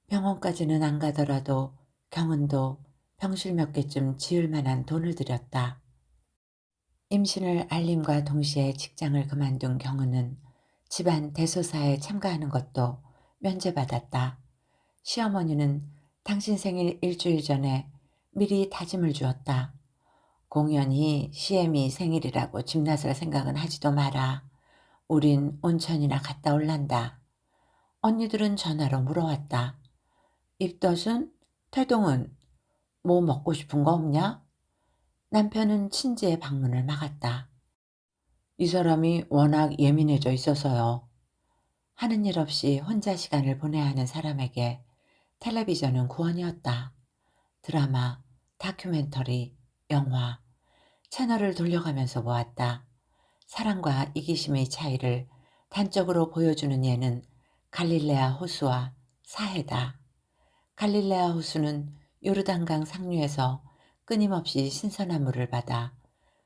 병원까지는 안 가더라도 경은도 병실 몇 개쯤 지을 만한 돈을 들였다. 임신을 알림과 동시에 직장을 그만둔 경은은 집안 대소사에 참가하는 것도 면제받았다. 시어머니는 당신 생일 일주일 전에 미리 다짐을 주었다. 공연히 시애미 생일이라고 집 나설 생각은 하지도 마라. 우린 온천이나 갔다 올란다. 언니들은 전화로 물어왔다. 입덧은? 태동은? 뭐 먹고 싶은 거 없냐? 남편은 친지의 방문을 막았다. 이 사람이 워낙 예민해져 있어서요. 하는 일 없이 혼자 시간을 보내야 하는 사람에게 텔레비전은 구원이었다. 드라마, 다큐멘터리, 영화, 채널을 돌려가면서 보았다. 사랑과 이기심의 차이를 단적으로 보여주는 예는 갈릴레아 호수와 사해다. 갈릴레아 호수는 요르단강 상류에서 끊임없이 신선한 물을 받아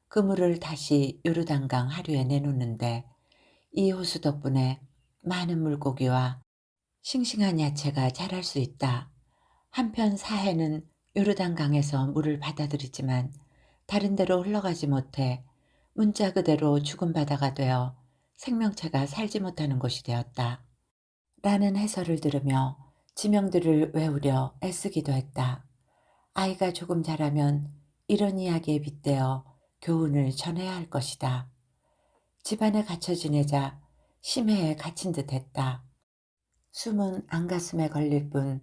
그 물을 다시 요르단강 하류에 내놓는데 이 호수 덕분에 많은 물고기와 싱싱한 야채가 자랄 수 있다. 한편 사해는 요르단강에서 물을 받아들이지만 다른 데로 흘러가지 못해 문자 그대로 죽은 바다가 되어 생명체가 살지 못하는 곳이 되었다. 라는 해설을 들으며 지명들을 외우려 애쓰기도 했다. 아이가 조금 자라면 이런 이야기에 빗대어 교훈을 전해야 할 것이다. 집안에 갇혀 지내자 심해에 갇힌 듯 했다. 숨은 안가슴에 걸릴 뿐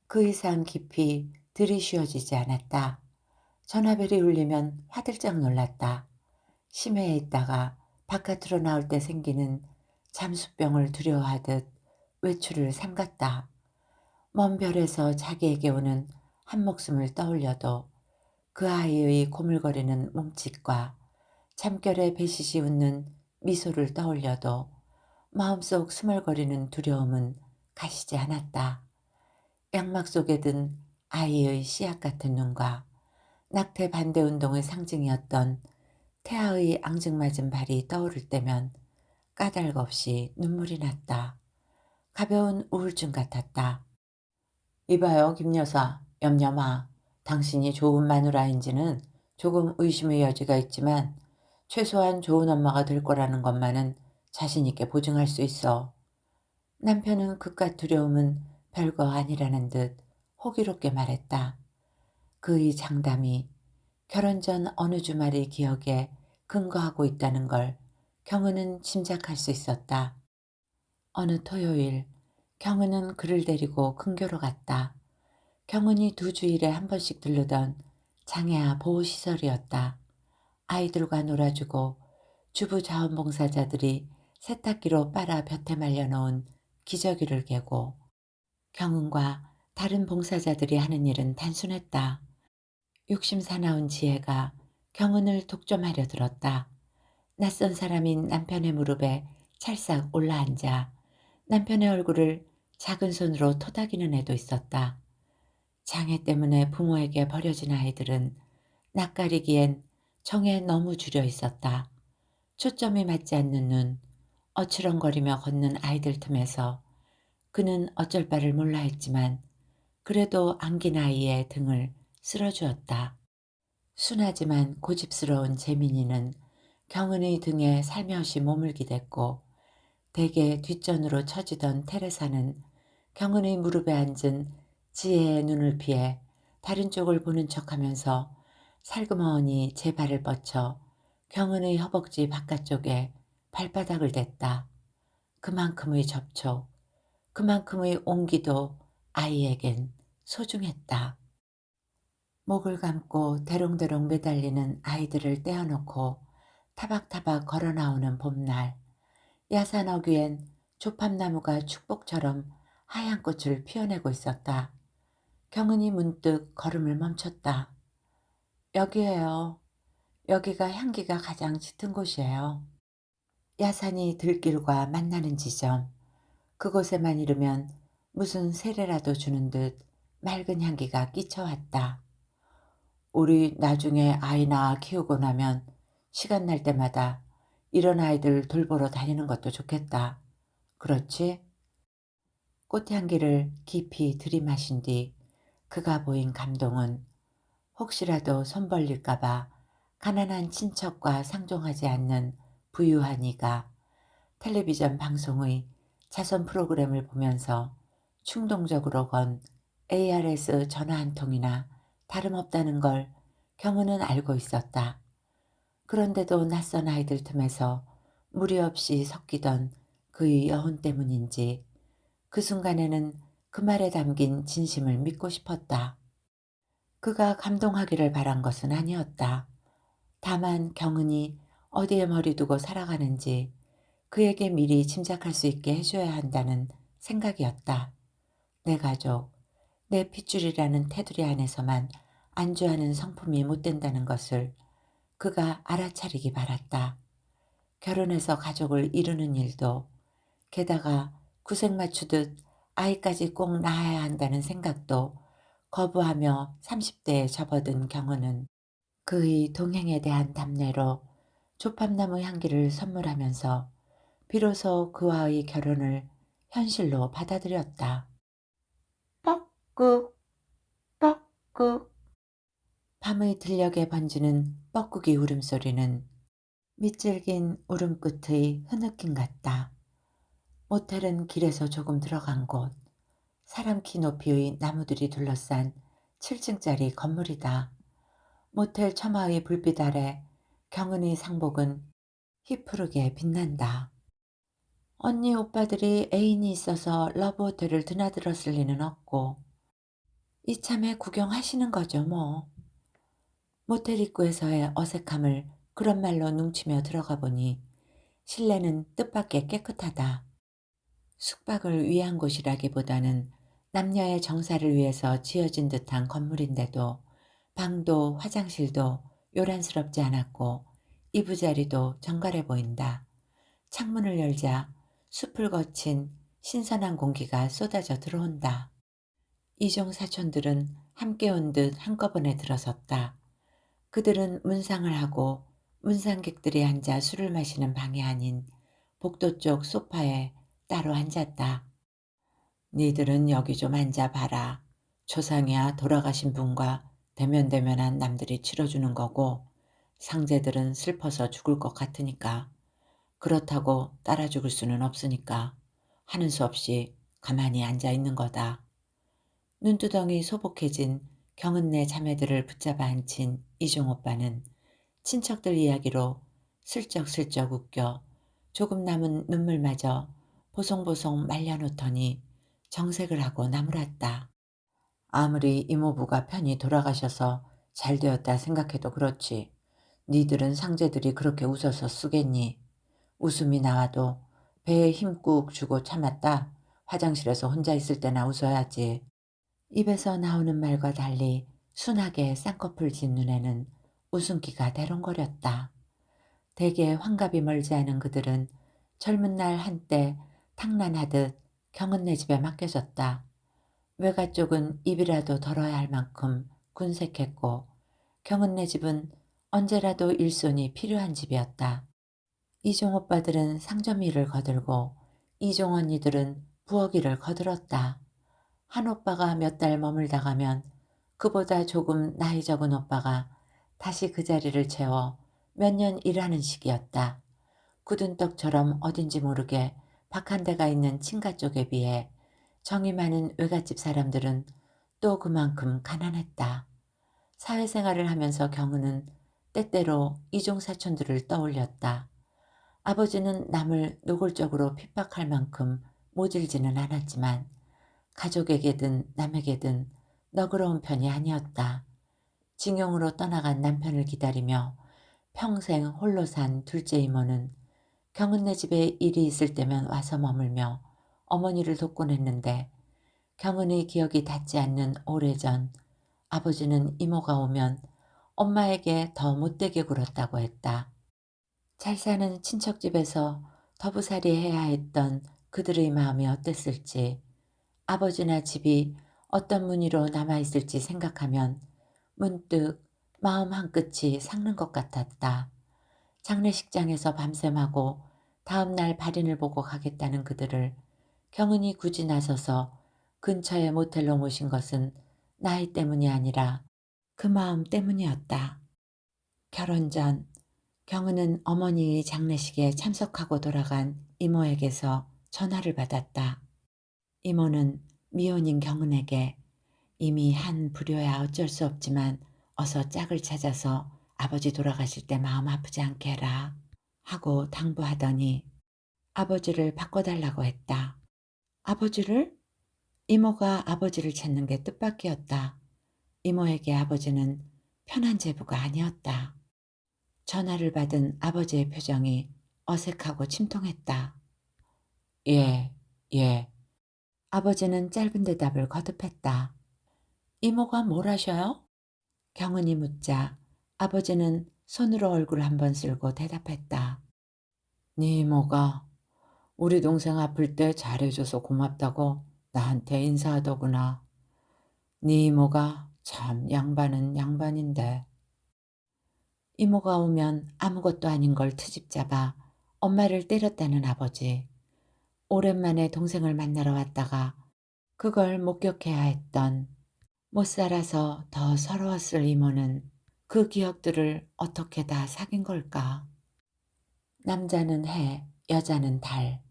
그 이상 깊이 들이쉬어지지 않았다. 전화벨이 울리면 화들짝 놀랐다. 심해에 있다가 바깥으로 나올 때 생기는 잠수병을 두려워하듯 외출을 삼갔다. 먼 별에서 자기에게 오는 한 목숨을 떠올려도 그 아이의 고물거리는 몸짓과 잠결에 배시시 웃는 미소를 떠올려도 마음속 스멀거리는 두려움은 가시지 않았다. 양막 속에 든 아이의 씨앗 같은 눈과 낙태 반대 운동의 상징이었던 태아의 앙증맞은 발이 떠오를 때면 까닭 없이 눈물이 났다. 가벼운 우울증 같았다. 이봐요, 김 여사. 염려 마. 당신이 좋은 마누라인지는 조금 의심의 여지가 있지만 최소한 좋은 엄마가 될 거라는 것만은 자신 있게 보증할 수 있어. 남편은 그깟 두려움은 별거 아니라는 듯 호기롭게 말했다. 그의 장담이 결혼 전 어느 주말의 기억에 근거하고 있다는 걸 경은은 짐작할 수 있었다. 어느 토요일 경은은 그를 데리고 근교로 갔다. 경은이 2주일에 한 번씩 들르던 장애아 보호시설이었다. 아이들과 놀아주고 주부 자원봉사자들이 세탁기로 빨아 볕에 말려놓은 기저귀를 개고 경은과 다른 봉사자들이 하는 일은 단순했다. 욕심 사나운 지혜가 경은을 독점하려 들었다. 낯선 사람인 남편의 무릎에 찰싹 올라앉아 남편의 얼굴을 작은 손으로 토닥이는 애도 있었다. 장애 때문에 부모에게 버려진 아이들은 낯가리기엔 정에 너무 줄여 있었다. 초점이 맞지 않는 눈, 어치렁거리며 걷는 아이들 틈에서 그는 어쩔 바를 몰라 했지만 그래도 안긴 아이의 등을 쓸어주었다. 순하지만 고집스러운 재민이는 경은의 등에 살며시 몸을 기댔고 대개 뒷전으로 처지던 테레사는 경은의 무릎에 앉은 지혜의 눈을 피해 다른 쪽을 보는 척하면서 살그머니 제 발을 뻗쳐 경은의 허벅지 바깥쪽에 발바닥을 댔다. 그만큼의 접촉, 그만큼의 온기도 아이에겐 소중했다. 목을 감고 대롱대롱 매달리는 아이들을 떼어놓고 타박타박 걸어 나오는 봄날, 야산 어귀엔 조팝나무가 축복처럼 하얀 꽃을 피워내고 있었다. 경은이 문득 걸음을 멈췄다. 여기에요. 여기가 향기가 가장 짙은 곳이에요. 야산이 들길과 만나는 지점. 그곳에만 이르면 무슨 세례라도 주는 듯 맑은 향기가 끼쳐왔다. 우리 나중에 아이 낳아 키우고 나면 시간 날 때마다 이런 아이들 돌보러 다니는 것도 좋겠다. 그렇지? 꽃향기를 깊이 들이마신 뒤 그가 보인 감동은 혹시라도 손 벌릴까 봐 가난한 친척과 상종하지 않는 부유한 이가 텔레비전 방송의 자선 프로그램을 보면서 충동적으로 건 ARS 전화 한 통이나 다름없다는 걸 경은은 알고 있었다. 그런데도 낯선 아이들 틈에서 무리 없이 섞이던 그의 여혼 때문인지 그 순간에는 그 말에 담긴 진심을 믿고 싶었다. 그가 감동하기를 바란 것은 아니었다. 다만 경은이 어디에 머리 두고 살아가는지 그에게 미리 짐작할 수 있게 해줘야 한다는 생각이었다. 내 가족, 내 핏줄이라는 테두리 안에서만 안주하는 성품이 못 된다는 것을 그가 알아차리기 바랐다. 결혼해서 가족을 이루는 일도 게다가 구색 맞추듯 아이까지 꼭 낳아야 한다는 생각도 거부하며 30대에 접어든 경우는 그의 동행에 대한 답례로 조팝나무 향기를 선물하면서 비로소 그와의 결혼을 현실로 받아들였다. 뻑꾹 뻑꾹 밤의 들녘에 번지는 뻐꾸기 울음소리는 밑질긴 울음끝의 흐느낌 같다. 모텔은 길에서 조금 들어간 곳, 사람 키 높이의 나무들이 둘러싼 7층짜리 건물이다. 모텔 처마의 불빛 아래 경은의 상복은 희푸르게 빛난다. 언니 오빠들이 애인이 있어서 러브호텔을 드나들었을 리는 없고 이참에 구경하시는 거죠 뭐. 모텔 입구에서의 어색함을 그런 말로 뭉치며 들어가 보니 실내는 뜻밖의 깨끗하다. 숙박을 위한 곳이라기보다는 남녀의 정사를 위해서 지어진 듯한 건물인데도 방도 화장실도 요란스럽지 않았고 이부자리도 정갈해 보인다. 창문을 열자 숲을 거친 신선한 공기가 쏟아져 들어온다. 이종 사촌들은 함께 온 듯 한꺼번에 들어섰다. 그들은 문상을 하고 문상객들이 앉아 술을 마시는 방이 아닌 복도 쪽 소파에 따로 앉았다. 니들은 여기 좀 앉아봐라. 초상이야 돌아가신 분과 대면대면한 남들이 치러주는 거고 상제들은 슬퍼서 죽을 것 같으니까 그렇다고 따라 죽을 수는 없으니까 하는 수 없이 가만히 앉아 있는 거다. 눈두덩이 소복해진 경은네 자매들을 붙잡아 앉힌 이종 오빠는 친척들 이야기로 슬쩍슬쩍 웃겨 조금 남은 눈물마저 보송보송 말려놓더니 정색을 하고 나무랐다. 아무리 이모부가 편히 돌아가셔서 잘 되었다 생각해도 그렇지. 니들은 상제들이 그렇게 웃어서 쓰겠니? 웃음이 나와도 배에 힘 꾹 주고 참았다. 화장실에서 혼자 있을 때나 웃어야지. 입에서 나오는 말과 달리 순하게 쌍꺼풀 진 눈에는 웃음기가 대롱거렸다. 대개 환갑이 멀지 않은 그들은 젊은 날 한때 탕난하듯 경은네 집에 맡겨졌다. 외가 쪽은 입이라도 덜어야 할 만큼 군색했고 경은네 집은 언제라도 일손이 필요한 집이었다. 이종 오빠들은 상점 일을 거들고 이종 언니들은 부엌 일을 거들었다. 한 오빠가 몇 달 머물다 가면 그보다 조금 나이 적은 오빠가 다시 그 자리를 채워 몇 년 일하는 시기였다. 굳은 떡처럼 어딘지 모르게 박한대가 있는 친가 쪽에 비해 정이 많은 외갓집 사람들은 또 그만큼 가난했다. 사회생활을 하면서 경우는 때때로 이종 사촌들을 떠올렸다. 아버지는 남을 노골적으로 핍박할 만큼 모질지는 않았지만 가족에게든 남에게든 너그러운 편이 아니었다. 징용으로 떠나간 남편을 기다리며 평생 홀로 산 둘째 이모는 경은네 집에 일이 있을 때면 와서 머물며 어머니를 돕곤 했는데 경은의 기억이 닿지 않는 오래전 아버지는 이모가 오면 엄마에게 더 못되게 굴었다고 했다. 잘 사는 친척 집에서 더부살이 해야 했던 그들의 마음이 어땠을지 아버지나 집이 어떤 무늬로 남아있을지 생각하면 문득 마음 한끝이 삭는 것 같았다. 장례식장에서 밤샘하고 다음날 발인을 보고 가겠다는 그들을 경은이 굳이 나서서 근처의 모텔로 모신 것은 나이 때문이 아니라 그 마음 때문이었다. 결혼 전 경은은 어머니의 장례식에 참석하고 돌아간 이모에게서 전화를 받았다. 이모는 미혼인 경은에게 이미 한 부류야 어쩔 수 없지만 어서 짝을 찾아서 아버지 돌아가실 때 마음 아프지 않게 해라 하고 당부하더니 아버지를 바꿔달라고 했다. 아버지를? 이모가 아버지를 찾는 게 뜻밖이었다. 이모에게 아버지는 편한 제부가 아니었다. 전화를 받은 아버지의 표정이 어색하고 침통했다. 예, 예. 아버지는 짧은 대답을 거듭했다. 이모가 뭘 하셔요? 경은이 묻자 아버지는 손으로 얼굴 한번 쓸고 대답했다. 네 이모가 우리 동생 아플 때 잘해줘서 고맙다고 나한테 인사하더구나. 네 이모가 참 양반은 양반인데. 이모가 오면 아무것도 아닌 걸 트집 잡아 엄마를 때렸다는 아버지. 오랜만에 동생을 만나러 왔다가 그걸 목격해야 했던 못 살아서 더 서러웠을 이모는 그 기억들을 어떻게 다 사귄 걸까? 남자는 해, 여자는 달.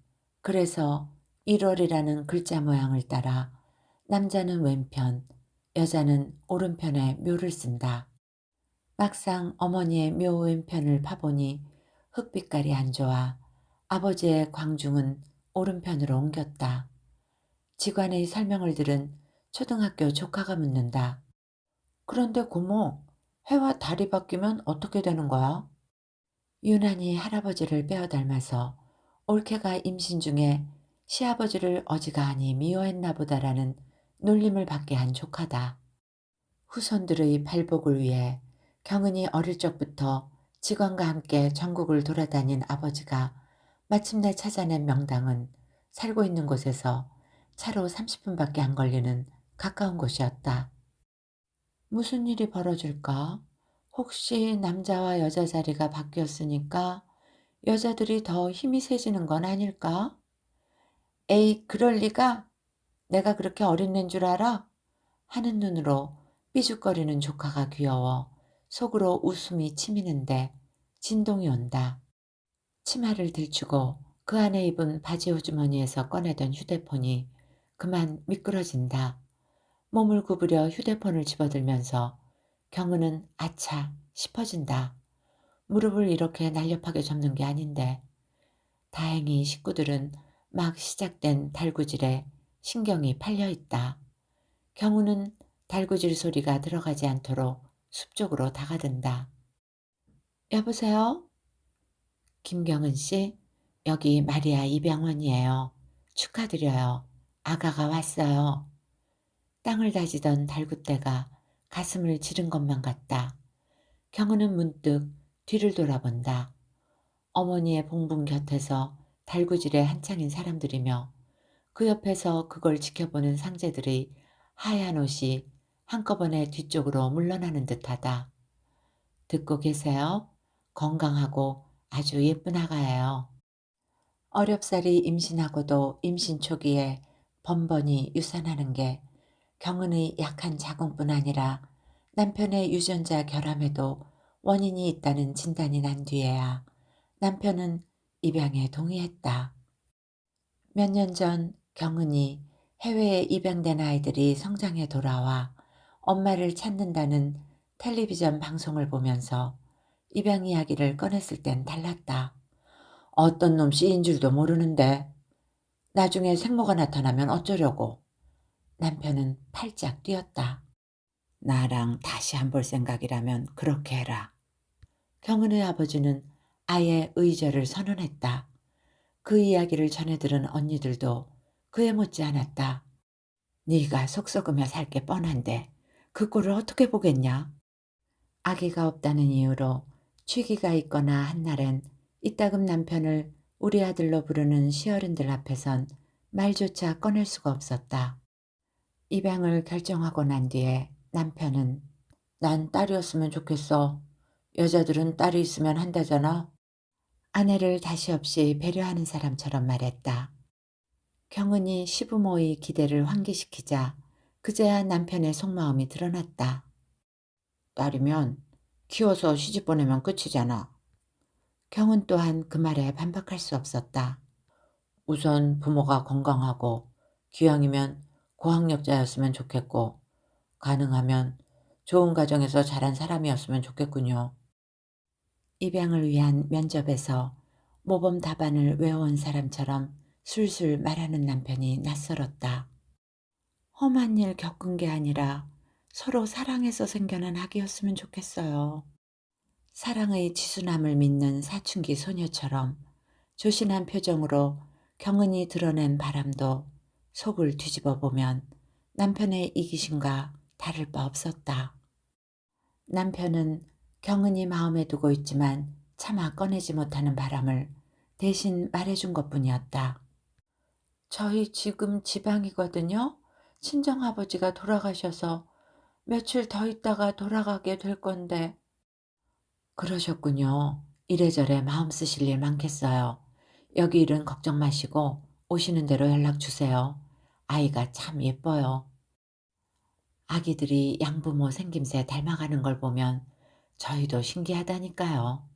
그래서 1월이라는 글자 모양을 따라 남자는 왼편, 여자는 오른편에 묘를 쓴다. 막상 어머니의 묘 왼편을 파보니 흙빛깔이 안 좋아 아버지의 광중은 오른편으로 옮겼다. 직원의 설명을 들은 초등학교 조카가 묻는다. 그런데 고모, 해와 달이 바뀌면 어떻게 되는 거야? 유난히 할아버지를 빼어 닮아서 올케가 임신 중에 시아버지를 어지간히 미워했나 보다라는 놀림을 받게 한 조카다. 후손들의 발복을 위해 경은이 어릴 적부터 직원과 함께 전국을 돌아다닌 아버지가 마침내 찾아낸 명당은 살고 있는 곳에서 차로 30분밖에 안 걸리는 가까운 곳이었다. 무슨 일이 벌어질까? 혹시 남자와 여자 자리가 바뀌었으니까 여자들이 더 힘이 세지는 건 아닐까? 에이, 그럴 리가? 내가 그렇게 어린애인 줄 알아? 하는 눈으로 삐죽거리는 조카가 귀여워 속으로 웃음이 치미는데 진동이 온다. 치마를 들추고 그 안에 입은 바지 호주머니에서 꺼내던 휴대폰이 그만 미끄러진다. 몸을 구부려 휴대폰을 집어들면서 경은은 아차 싶어진다. 무릎을 이렇게 날렵하게 접는 게 아닌데. 다행히 식구들은 막 시작된 달구질에 신경이 팔려 있다. 경우는 달구질 소리가 들어가지 않도록 숲 쪽으로 다가든다. 여보세요? 김경은 씨, 여기 마리아 이병헌이에요. 축하드려요. 아가가 왔어요. 땅을 다지던 달구떼가 가슴을 지른 것만 같다. 경은은 문득 뒤를 돌아본다. 어머니의 봉분 곁에서 달구질에 한창인 사람들이며 그 옆에서 그걸 지켜보는 상제들의 하얀 옷이 한꺼번에 뒤쪽으로 물러나는 듯하다. 듣고 계세요? 건강하고 아주 예쁜 아가예요. 어렵사리 임신하고도 임신 초기에 번번이 유산하는 게 경은의 약한 자궁뿐 아니라 남편의 유전자 결함에도 원인이 있다는 진단이 난 뒤에야 남편은 입양에 동의했다. 몇 년 전 경은이 해외에 입양된 아이들이 성장해 돌아와 엄마를 찾는다는 텔레비전 방송을 보면서 입양 이야기를 꺼냈을 땐 달랐다. 어떤 놈 씨인 줄도 모르는데 나중에 생모가 나타나면 어쩌려고. 남편은 팔짝 뛰었다. 나랑 다시 안 볼 생각이라면 그렇게 해라. 경은의 아버지는 아예 의절을 선언했다. 그 이야기를 전해 들은 언니들도 그에 못지 않았다. 네가 속 썩으며 살 게 뻔한데 그 꼴을 어떻게 보겠냐? 아기가 없다는 이유로 취기가 있거나 한 날엔 이따금 남편을 우리 아들로 부르는 시어른들 앞에선 말조차 꺼낼 수가 없었다. 입양을 결정하고 난 뒤에 남편은 난 딸이었으면 좋겠어. 여자들은 딸이 있으면 한다잖아. 아내를 다시 없이 배려하는 사람처럼 말했다. 경은이 시부모의 기대를 환기시키자 그제야 남편의 속마음이 드러났다. 딸이면 키워서 시집 보내면 끝이잖아. 경은 또한 그 말에 반박할 수 없었다. 우선 부모가 건강하고 기왕이면 고학력자였으면 좋겠고 가능하면 좋은 가정에서 자란 사람이었으면 좋겠군요. 입양을 위한 면접에서 모범 답안을 외워온 사람처럼 술술 말하는 남편이 낯설었다. 험한 일 겪은 게 아니라 서로 사랑해서 생겨난 아기였으면 좋겠어요. 사랑의 지수남을 믿는 사춘기 소녀처럼 조신한 표정으로 경은이 드러낸 바람도 속을 뒤집어 보면 남편의 이기심과 다를 바 없었다. 남편은 경은이 마음에 두고 있지만 차마 꺼내지 못하는 바람을 대신 말해준 것뿐이었다. 저희 지금 지방이거든요. 친정아버지가 돌아가셔서 며칠 더 있다가 돌아가게 될 건데. 그러셨군요. 이래저래 마음 쓰실 일 많겠어요. 여기 일은 걱정 마시고 오시는 대로 연락 주세요. 아이가 참 예뻐요. 아기들이 양부모 생김새 닮아가는 걸 보면 저희도 신기하다니까요.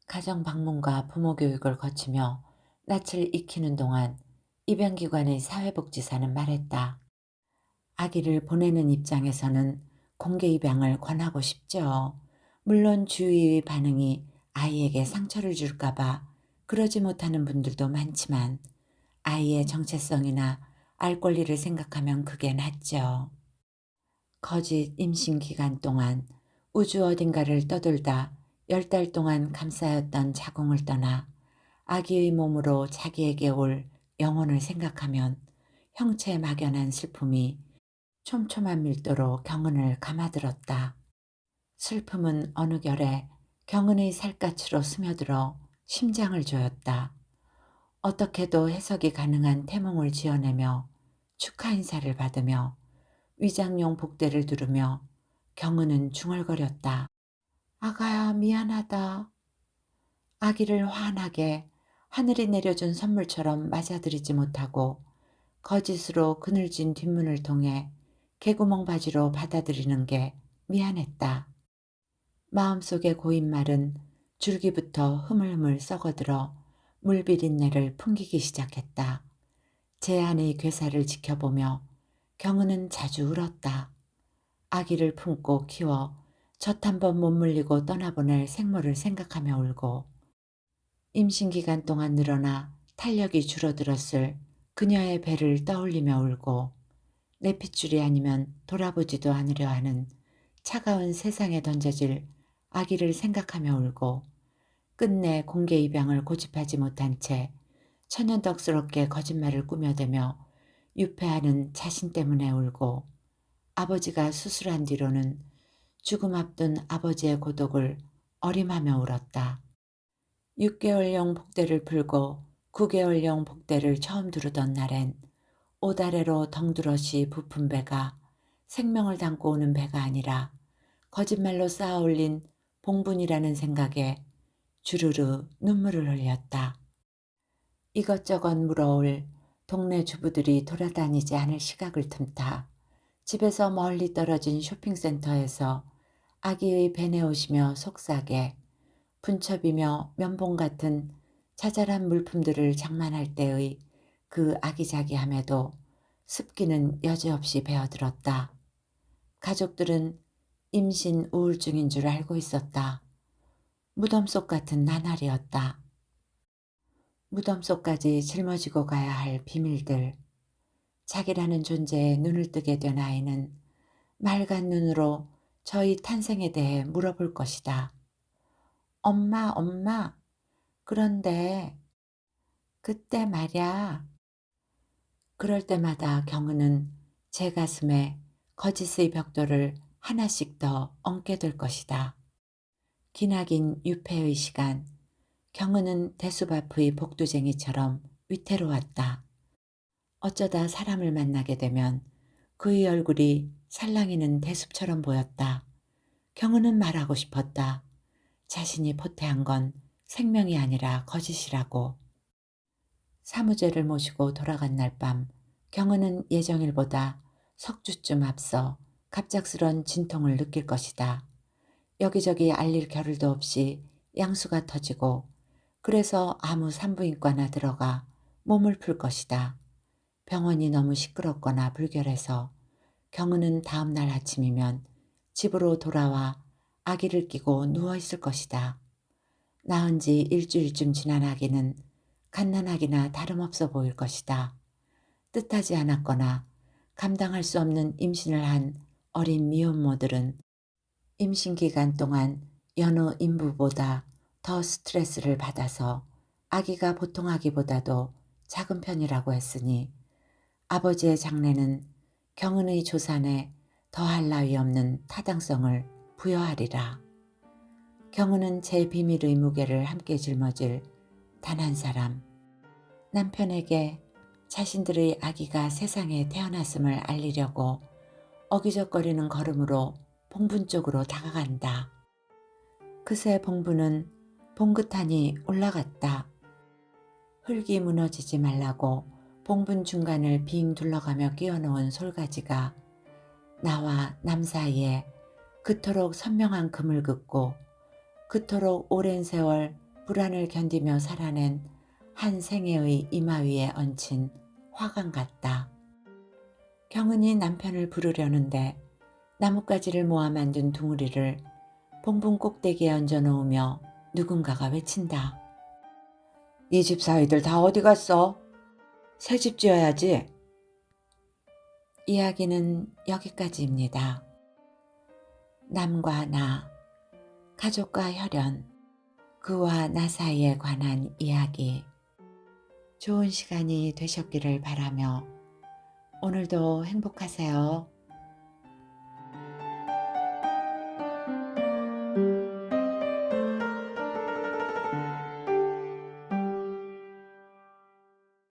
가정 방문과 부모 교육을 거치며 낯을 익히는 동안 입양기관의 사회복지사는 말했다. 아기를 보내는 입장에서는 공개 입양을 권하고 싶죠. 물론 주위의 반응이 아이에게 상처를 줄까봐 그러지 못하는 분들도 많지만 아이의 정체성이나 알 권리를 생각하면 그게 낫죠. 거짓 임신 기간 동안 우주 어딘가를 떠돌다 10달 동안 감싸였던 자궁을 떠나 아기의 몸으로 자기에게 올 영혼을 생각하면 형체 막연한 슬픔이 촘촘한 밀도로 경은을 감아들었다. 슬픔은 어느 결에 경은의 살갗으로 스며들어 심장을 조였다. 어떻게도 해석이 가능한 태몽을 지어내며 축하 인사를 받으며 위장용 복대를 두르며 경은은 중얼거렸다. 아가야 미안하다. 아기를 환하게 하늘이 내려준 선물처럼 맞아들이지 못하고 거짓으로 그늘진 뒷문을 통해 개구멍 바지로 받아들이는 게 미안했다. 마음속의 고인 말은 줄기부터 흐물흐물 썩어들어 물비린내를 풍기기 시작했다. 제 아내의 괴사를 지켜보며 경은은 자주 울었다. 아기를 품고 키워 젖 한 번 못 물리고 떠나보낼 생모를 생각하며 울고 임신 기간 동안 늘어나 탄력이 줄어들었을 그녀의 배를 떠올리며 울고 내 핏줄이 아니면 돌아보지도 않으려 하는 차가운 세상에 던져질 아기를 생각하며 울고 끝내 공개 입양을 고집하지 못한 채 천연덕스럽게 거짓말을 꾸며대며 유폐하는 자신 때문에 울고 아버지가 수술한 뒤로는 죽음 앞둔 아버지의 고독을 어림하며 울었다. 6개월령 복대를 풀고 9개월령 복대를 처음 두르던 날엔 오다래로 덩그러시 부푼 배가 생명을 담고 오는 배가 아니라 거짓말로 쌓아 올린 봉분이라는 생각에 주르르 눈물을 흘렸다. 이것저것 물어올 동네 주부들이 돌아다니지 않을 시각을 틈타 집에서 멀리 떨어진 쇼핑센터에서 아기의 배내오시며 속삭에 분첩이며 면봉 같은 자잘한 물품들을 장만할 때의 그 아기자기함에도 습기는 여지없이 배어들었다. 가족들은 임신 우울증인 줄 알고 있었다. 무덤 속 같은 나날이었다. 무덤 속까지 짊어지고 가야 할 비밀들. 자기라는 존재에 눈을 뜨게 된 아이는 맑은 눈으로 저희 탄생에 대해 물어볼 것이다. 엄마, 엄마. 그런데 그때 말야. 그럴 때마다 경은은 제 가슴에 거짓의 벽돌을 하나씩 더 얹게 될 것이다. 기나긴 유폐의 시간, 경은은 대숲 앞의 복두쟁이처럼 위태로웠다. 어쩌다 사람을 만나게 되면 그의 얼굴이 살랑이는 대숲처럼 보였다. 경은은 말하고 싶었다. 자신이 포태한 건 생명이 아니라 거짓이라고. 사무제를 모시고 돌아간 날 밤 경은은 예정일보다 석주쯤 앞서 갑작스런 진통을 느낄 것이다. 여기저기 알릴 겨를도 없이 양수가 터지고 그래서 아무 산부인과나 들어가 몸을 풀 것이다. 병원이 너무 시끄럽거나 불결해서 경은은 다음 날 아침이면 집으로 돌아와 아기를 끼고 누워있을 것이다. 낳은 지 일주일쯤 지난 아기는 갓난아기나 다름없어 보일 것이다. 뜻하지 않았거나 감당할 수 없는 임신을 한 어린 미혼모들은 임신 기간 동안 여느 인부보다 더 스트레스를 받아서 아기가 보통 아기보다도 작은 편이라고 했으니 아버지의 장래는 경은의 조산에 더할 나위 없는 타당성을 부여하리라. 경은은 제 비밀의 무게를 함께 짊어질 단 한 사람, 남편에게 자신들의 아기가 세상에 태어났음을 알리려고 어기적거리는 걸음으로 봉분 쪽으로 다가간다. 그새 봉분은 봉긋하니 올라갔다. 흙이 무너지지 말라고 봉분 중간을 빙 둘러가며 끼워놓은 솔가지가 나와 남 사이에 그토록 선명한 금을 긋고 그토록 오랜 세월 불안을 견디며 살아낸 한 생애의 이마 위에 얹힌 화관 같다. 경은이 남편을 부르려는데 나뭇가지를 모아 만든 둥우리를 봉분 꼭대기에 얹어 놓으며 누군가가 외친다. 이 집 사위들 다 어디 갔어? 새 집 지어야지. 이야기는 여기까지입니다. 남과 나, 가족과 혈연, 그와 나 사이에 관한 이야기. 좋은 시간이 되셨기를 바라며 오늘도 행복하세요.